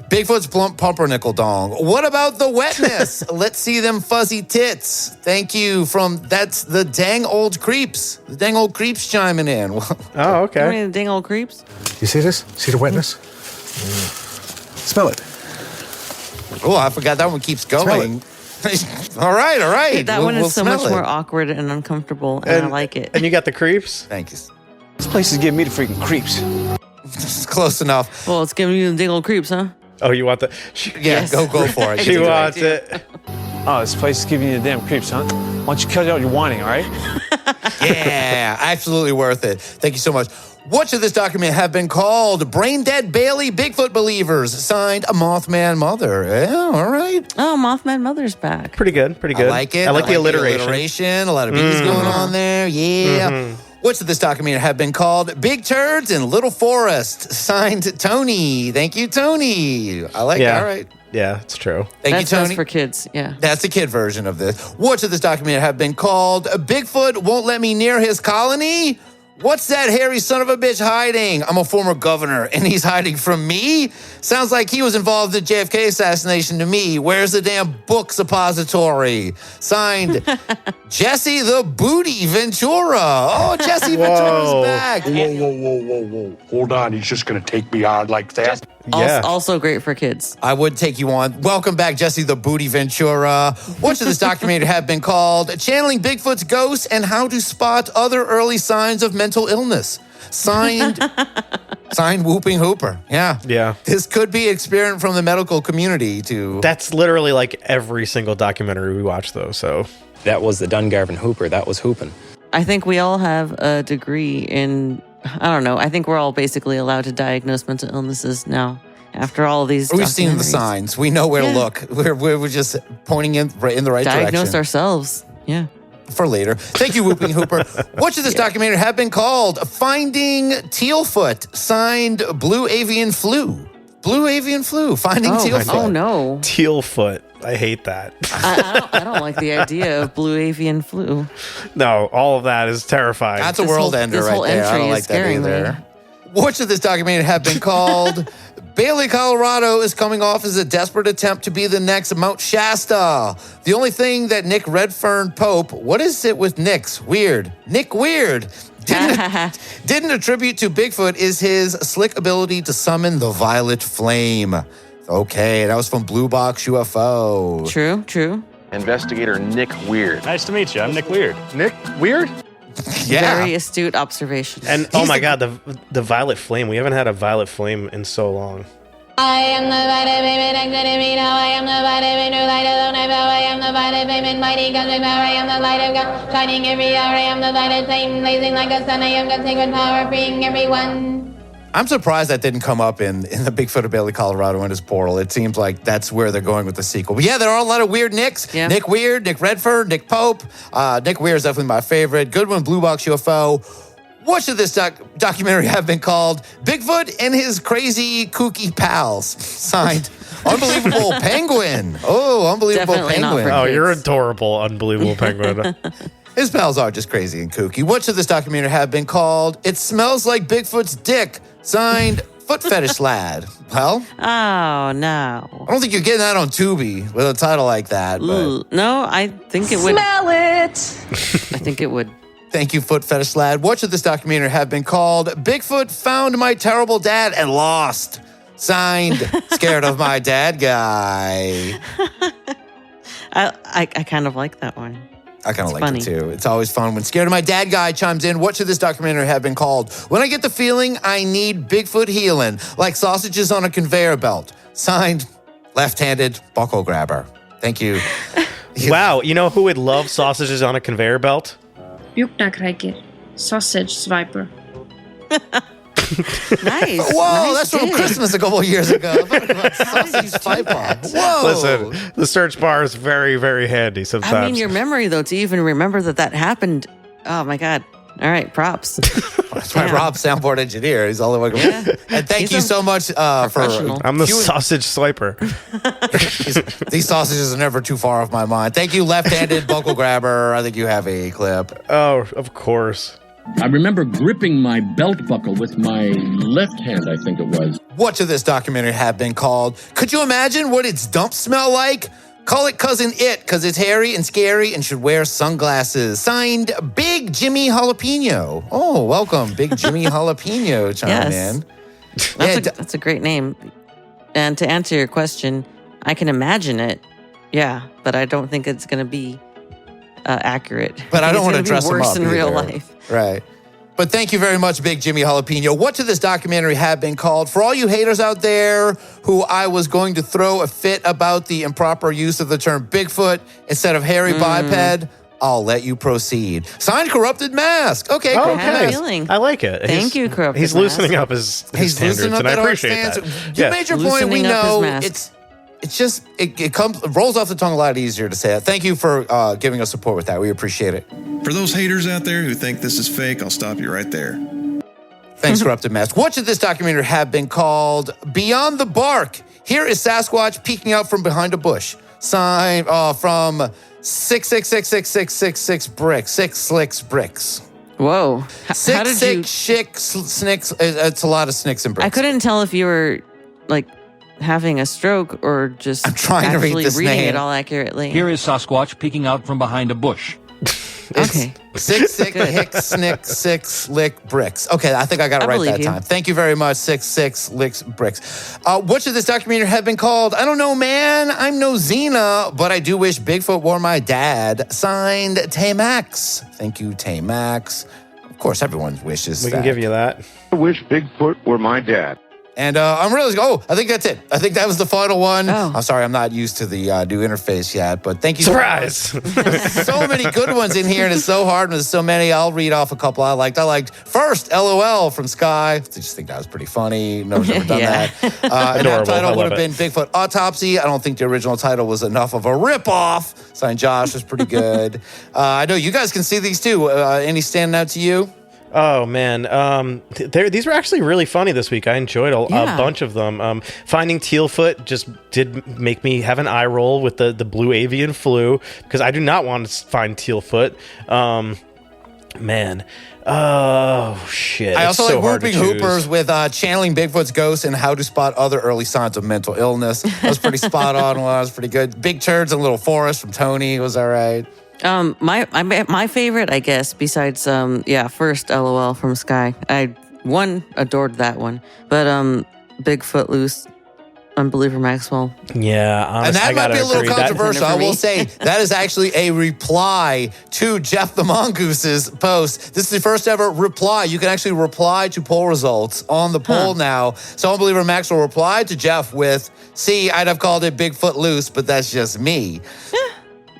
Speaker 2: Bigfoot's plump pumpernickel dong. What about the wetness? Let's see them fuzzy tits. Thank you that's the dang old creeps. The dang old creeps chiming in.
Speaker 10: Oh, okay.
Speaker 3: How many dang old creeps?
Speaker 22: You see this? See the wetness? Smell it.
Speaker 2: Oh, I forgot that one keeps going. All right.
Speaker 3: Hey, that one is so much
Speaker 2: smell it.
Speaker 3: more awkward and uncomfortable, and I like it.
Speaker 10: And you got the creeps?
Speaker 2: Thank you.
Speaker 22: This place is giving me the freaking creeps.
Speaker 2: It's close enough.
Speaker 3: Well, it's giving you the dang old creeps, huh?
Speaker 10: Oh, you want the...
Speaker 2: Yes. Go for it.
Speaker 10: She wants it.
Speaker 22: Oh, this place is giving you the damn creeps, huh? Why don't you cut out your whining, all right?
Speaker 2: Yeah, absolutely worth it. Thank you so much. What should this document have been called? Brain Dead Bailey Bigfoot Believers. Signed, a Mothman Mother. Yeah, all right.
Speaker 3: Oh, Mothman Mother's back.
Speaker 10: Pretty good. Pretty good.
Speaker 2: I like it.
Speaker 10: I like the alliteration.
Speaker 2: A lot of B's going on there. Yeah. What should this document have been called? Big Turds in Little Forest. Signed, Tony. Thank you, Tony. I like it. All right.
Speaker 10: Yeah, it's true.
Speaker 2: Thank you, Tony.
Speaker 3: That's for kids. Yeah.
Speaker 2: That's the kid version of this. What should this document have been called? Bigfoot won't let me near his colony? What's that hairy son of a bitch hiding? I'm a former governor, and he's hiding from me? Sounds like he was involved in the JFK assassination to me. Where's the damn book suppository? Signed, Jesse the Booty Ventura. Oh, Jesse Ventura's back.
Speaker 18: Whoa. Hold on, he's just going to take me on like that?
Speaker 3: Also great for kids.
Speaker 2: I would take you on. Welcome back, Jesse the Booty Ventura. What should this documentary have been called? Channeling Bigfoot's ghosts and how to spot other early signs of mental illness. Signed Whooping Hooper. Yeah. This could be experiment from the medical community to...
Speaker 10: That's literally like every single documentary we watch, though, so...
Speaker 11: That was the Dungarvan Hooper. That was hooping.
Speaker 3: I think we all have a degree in... I don't know. I think we're all basically allowed to diagnose mental illnesses now. After all of these,
Speaker 2: we've seen the signs. We know where to look. We're just pointing in the right direction.
Speaker 3: Diagnose ourselves. Yeah.
Speaker 2: For later. Thank you, Whooping Hooper. What should this documentary have been called? Finding Tealfoot. Signed, Blue Avian Flu. Blue Avian Flu. Finding Tealfoot.
Speaker 3: Oh no.
Speaker 10: Tealfoot. I hate that.
Speaker 3: I don't like the idea of Blue Avian Flu.
Speaker 10: No, all of that is terrifying.
Speaker 2: That's a world ender right there. I don't like that either. What should this documentary have been called? Bailey, Colorado is coming off as a desperate attempt to be the next Mount Shasta. The only thing that Nick Redfern Pope, what is it with Nick's? Weird. Nick Weird. Didn't attribute to Bigfoot is his slick ability to summon the violet flame. Okay, that was from Blue Box UFO.
Speaker 3: True.
Speaker 13: Investigator Nick Weird.
Speaker 11: Nice to meet you. I'm Nick Weird.
Speaker 13: Nick Weird?
Speaker 2: Yeah.
Speaker 3: Very astute observation.
Speaker 10: And oh my God, the violet flame. We haven't had a violet flame in so long.
Speaker 12: I am the violet flame and good to me now. I am the violet flame, light of the night. I am the violet flame and mighty cosmic power. I am the light of God, shining every hour. I am the violet flame, blazing like a sun. I am God's sacred power, freeing everyone.
Speaker 2: I'm surprised that didn't come up in the Bigfoot of Bailey, Colorado in his portal. It seems like that's where they're going with the sequel. But yeah, there are a lot of weird Nicks. Yeah. Nick Weird, Nick Redford, Nick Pope. Nick Weird is definitely my favorite. Good one, Blue Box UFO. What should this documentary have been called? Bigfoot and his crazy kooky pals. Signed, Unbelievable Penguin. Oh, Unbelievable
Speaker 3: Definitely
Speaker 2: Penguin.
Speaker 10: Oh, you're adorable, Unbelievable Penguin.
Speaker 2: His pals are just crazy and kooky. What should this documentary have been called? It Smells Like Bigfoot's Dick. Signed, Foot Fetish Lad. Well,
Speaker 3: oh no.
Speaker 2: I don't think you're getting that on Tubi with a title like that. But
Speaker 3: no, I think it would.
Speaker 12: Smell it.
Speaker 3: I think it would.
Speaker 2: Thank you, Foot Fetish Lad. What should this documentary have been called? Bigfoot found my terrible dad and lost. Signed, Scared of My Dad Guy.
Speaker 3: I kind of like that one.
Speaker 2: I kind of like it too. It's always fun when Scared of My Dad Guy chimes in. What should this documentary have been called? When I get the feeling I need Bigfoot healing, like sausages on a conveyor belt. Signed, Left-Handed Buckle Grabber. Thank you.
Speaker 10: Wow, you know who would love sausages on a conveyor belt?
Speaker 12: Björknakräker. Sausage swiper.
Speaker 3: Nice.
Speaker 2: Whoa,
Speaker 3: nice
Speaker 2: that's from Christmas a couple of years ago. Sausage pipe. Whoa.
Speaker 10: Listen, the search bar is very, very handy sometimes.
Speaker 3: I mean, your memory, though, to even remember that happened. Oh, my God. All right, props.
Speaker 2: That's my Rob, soundboard engineer. He's all the way. Yeah. And thank you so much for.
Speaker 10: I'm the sausage swiper.
Speaker 2: These sausages are never too far off my mind. Thank you, Left-Handed Buckle Grabber. I think you have a clip.
Speaker 10: Oh, of course.
Speaker 23: I remember gripping my belt buckle with my left hand, I think it was.
Speaker 2: What should this documentary have been called? Could you imagine what its dumps smell like? Call it Cousin It, because it's hairy and scary and should wear sunglasses. Signed, Big Jimmy Jalapeno. Oh, welcome, Big Jimmy Jalapeno chiming in.
Speaker 3: That's a great name. And to answer your question, I can imagine it. Yeah, but I don't think it's going to be accurate.
Speaker 2: But I don't want to dress him up
Speaker 3: in real
Speaker 2: either.
Speaker 3: life.
Speaker 2: Right. But thank you very much, Big Jimmy Jalapeno. What should this documentary have been called? For all you haters out there who I was going to throw a fit about the improper use of the term Bigfoot instead of hairy biped, I'll let you proceed. Signed, Corrupted Mask. Okay,
Speaker 10: Oh,
Speaker 2: Corrupted
Speaker 10: okay.
Speaker 2: Mask.
Speaker 10: I like it.
Speaker 3: Thank you, Corrupted
Speaker 10: He's
Speaker 3: Mask.
Speaker 10: loosening up his standards,
Speaker 2: loosening up
Speaker 10: and I
Speaker 2: that hard
Speaker 10: appreciate
Speaker 2: stance.
Speaker 10: that.
Speaker 2: You made your point. We
Speaker 3: Loosening up his
Speaker 2: know
Speaker 3: mask.
Speaker 2: it's just it comes rolls off the tongue a lot easier to say it. Thank you for giving us support with that. We appreciate it.
Speaker 14: For those haters out there who think this is fake, I'll stop you right there.
Speaker 2: Thanks, Corrupted Mask. What should this documentary have been called? Beyond the Bark. Here is Sasquatch peeking out from behind a bush. Signed from 6666666 bricks. 6 slicks bricks.
Speaker 3: Whoa. How
Speaker 2: Six
Speaker 3: did you...
Speaker 2: snicks. It's a lot of snicks and bricks.
Speaker 3: I couldn't tell if you were like having a stroke or just
Speaker 2: I'm trying to read
Speaker 3: actually
Speaker 2: this
Speaker 3: reading
Speaker 2: name.
Speaker 3: it all accurately.
Speaker 16: Here is Sasquatch peeking out from behind a bush.
Speaker 3: Okay.
Speaker 2: 6 hick snick 6 lick bricks. Okay, I think I got it
Speaker 3: I
Speaker 2: right
Speaker 3: believe
Speaker 2: that
Speaker 3: you.
Speaker 2: time. Thank you very much. 6 licks bricks. What should this documentary have been called? I don't know, man. I'm no Xena, but I do wish Bigfoot were my dad. Signed, Tay-Max. Thank you, Tay-Max. Of course, everyone wishes
Speaker 10: We
Speaker 2: that.
Speaker 10: can give you that.
Speaker 18: I wish Bigfoot were my dad.
Speaker 2: And I'm really, I think that's it. I think that was the final one. I'm sorry, I'm not used to the new interface yet, but thank you.
Speaker 10: Surprise!
Speaker 2: So many good ones in here, and it's so hard, and there's so many. I'll read off a couple I liked. I liked first, LOL from Sky. I just think that was pretty funny. No one's ever done
Speaker 3: Yeah.
Speaker 2: that. And that
Speaker 10: Adorable. I
Speaker 2: title would
Speaker 10: love
Speaker 2: have been Bigfoot Autopsy. I don't think the original title was enough of a ripoff. Signed Josh was pretty good. I know you guys can see these too. Any standing out to you?
Speaker 10: Oh man, these were actually really funny this week. I enjoyed a bunch of them. Finding Tealfoot just did make me have an eye roll with the blue avian flu because I do not want to find Tealfoot. Man, oh shit!
Speaker 2: I also
Speaker 10: it's so
Speaker 2: like
Speaker 10: hard to
Speaker 2: Whooping
Speaker 10: choose.
Speaker 2: Hoopers with channeling Bigfoot's ghost and how to spot other early signs of mental illness. That was pretty spot on. That was pretty good. Big Turds and Little Forest from Tony was all right.
Speaker 3: My favorite, I guess, besides first LOL from Sky. I adored that one, but Bigfoot Loose, Unbeliever Maxwell.
Speaker 10: Yeah, honestly,
Speaker 2: And that might be a little
Speaker 10: agree.
Speaker 2: controversial. I
Speaker 3: for
Speaker 2: will
Speaker 3: me.
Speaker 2: say that is actually a reply to Jeff the Mongoose's post. This is the first ever reply. You can actually reply to poll results on the poll now. So Unbeliever Max will reply to Jeff with, "See, I'd have called it Bigfoot Loose, but that's just me."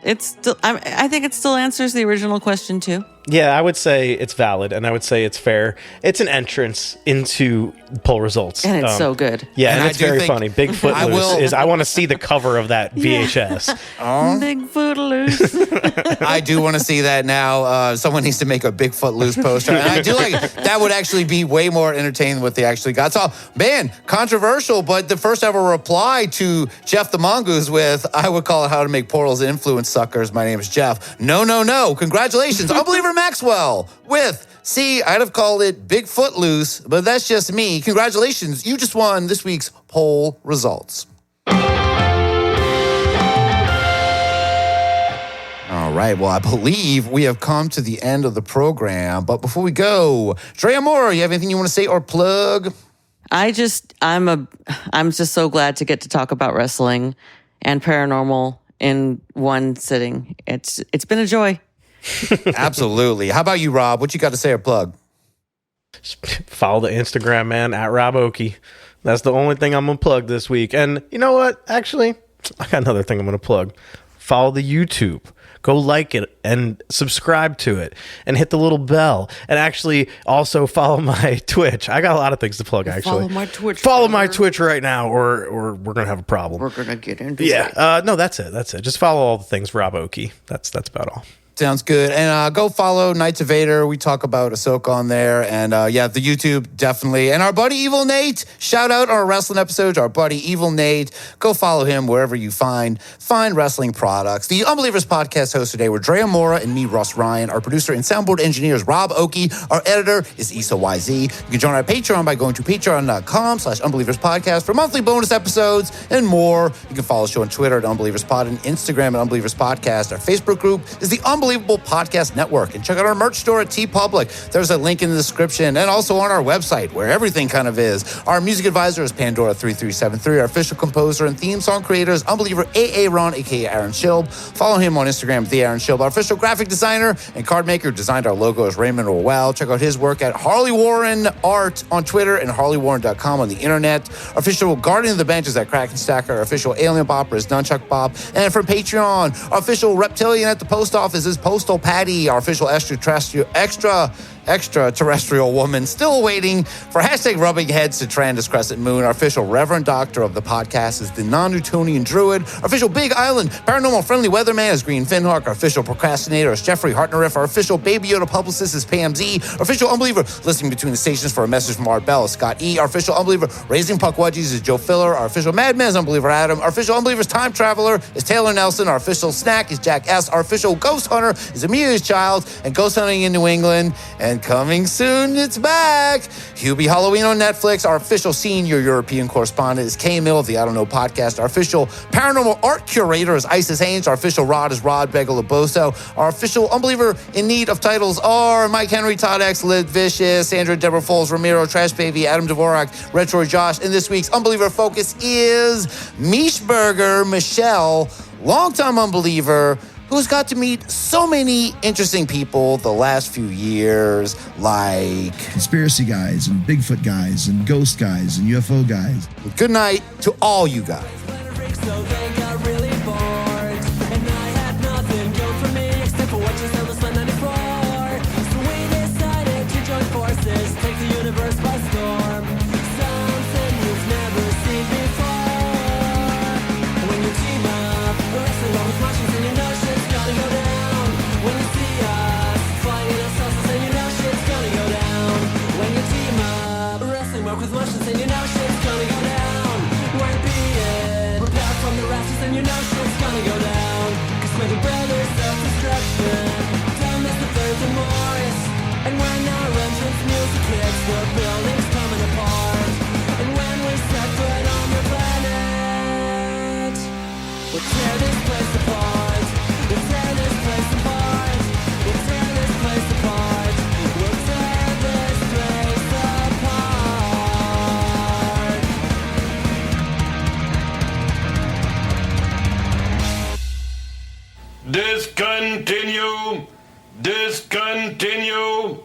Speaker 3: It's still. I think it still answers the original question too.
Speaker 10: Yeah, I would say it's valid, and I would say it's fair. It's an entrance into poll results,
Speaker 3: And it's so good.
Speaker 10: Yeah,
Speaker 2: And
Speaker 10: and
Speaker 2: I
Speaker 10: it's
Speaker 2: do
Speaker 10: very
Speaker 2: think
Speaker 10: funny. Bigfoot
Speaker 2: I
Speaker 10: Loose
Speaker 2: will-
Speaker 10: is. I want to see the cover of that VHS.
Speaker 3: Bigfoot Loose.
Speaker 2: I do want to see that now. Someone needs to make a Bigfoot Loose poster. And I do like that would actually be way more entertaining than what they actually got. So, man, controversial, but the first ever reply to Jeff the Mongoose with, "I would call it How to Make Portals Influence Suckers. My name is Jeff." No. Congratulations, Unbeliever Maxwell with, "See, I'd have called it Bigfoot Loose, but that's just me. Congratulations. You just won this week's poll results." All right. Well, I believe we have come to the end of the program. But before we go, Drea Moore, you have anything you want to say or plug?
Speaker 3: I'm just so glad to get to talk about wrestling and paranormal in one sitting. It's been a joy.
Speaker 2: Absolutely. How about you, Rob? What you got to say or plug?
Speaker 10: Follow the Instagram, man, at Rob Oakey. That's the only thing I'm going to plug this week. And you know what? Actually, I got another thing I'm going to plug. Follow the YouTube. Go like it and subscribe to it and hit the little bell. And actually also follow my Twitch. I got a lot of things to plug, actually.
Speaker 3: Follow my Twitch.
Speaker 10: Follow my Twitch right now or we're going to have a problem.
Speaker 3: We're going to get into
Speaker 10: Yeah.
Speaker 3: it.
Speaker 10: No, that's it. Just follow all the things Rob Oakey. That's about all.
Speaker 2: Sounds good. And go follow Knights of Vader. We talk about Ahsoka on there. And the YouTube, definitely. And our buddy Evil Nate, shout out on our wrestling episodes, our buddy Evil Nate. Go follow him wherever you find wrestling products. The Unbelievers podcast host today were Drea Mora and me, Russ Ryan. Our producer and soundboard engineer is Rob Oakey. Our editor is Issa YZ. You can join our Patreon by going to patreon.com/unbelieverspodcast for monthly bonus episodes and more. You can follow the show on Twitter at UnbelieversPod and Instagram at Unbelievers Podcast. Our Facebook group is the Unbelievable Podcast Network. And check out our merch store at TeePublic. There's a link in the description and also on our website where everything kind of is. Our music advisor is Pandora3373. Our official composer and theme song creator is Unbeliever AA Ron, aka Aaron Schilb. Follow him on Instagram at the Aaron Schilb. Our official graphic designer and card maker who designed our logo is Raymond Orwell. Check out his work at Harley Warren Art on Twitter and harleywarren.com on the internet. Our official Guardian of the Bench is at Kraken Stacker. Our official Alien Bopper is Nunchuck Bob. And from Patreon, our official Reptilian at the post office is is Postal Patty, our official extraterrestrial woman, still waiting for hashtag rubbing heads to Trandus Crescent Moon. Our official Reverend Doctor of the podcast is the non-Newtonian Druid. Our official Big Island Paranormal Friendly Weatherman is Green Finhawk. Our official Procrastinator is Jeffrey Hartneriff. Our official Baby Yoda Publicist is Pam Z. Our official Unbeliever listening between the stations for a message from Art Bell is Scott E. Our official Unbeliever Raising Puck Wedgies is Joe Filler. Our official Madman is Unbeliever Adam. Our official Unbeliever's Time Traveler is Taylor Nelson. Our official Snack is Jack S. Our official Ghost Hunter is Amelia's Child. And Ghost Hunting in New England. And coming soon, it's back. Hubie Halloween on Netflix. Our official senior European correspondent is Kay Mill of the I Don't Know podcast. Our official paranormal art curator is Isis Haynes. Our official Rod is Rod Begalaboso. Our official Unbeliever in need of titles are Mike Henry, Todd X, Liz Vicious, Sandra, Deborah Foles, Ramiro, Trash Baby, Adam Dvorak, Retro Josh. And this week's Unbeliever focus is Mischberger Michelle, longtime Unbeliever, who's got to meet so many interesting people the last few years, like
Speaker 8: conspiracy guys and Bigfoot guys and ghost guys and UFO guys.
Speaker 2: Good night to all you guys.
Speaker 17: Discontinue! Discontinue!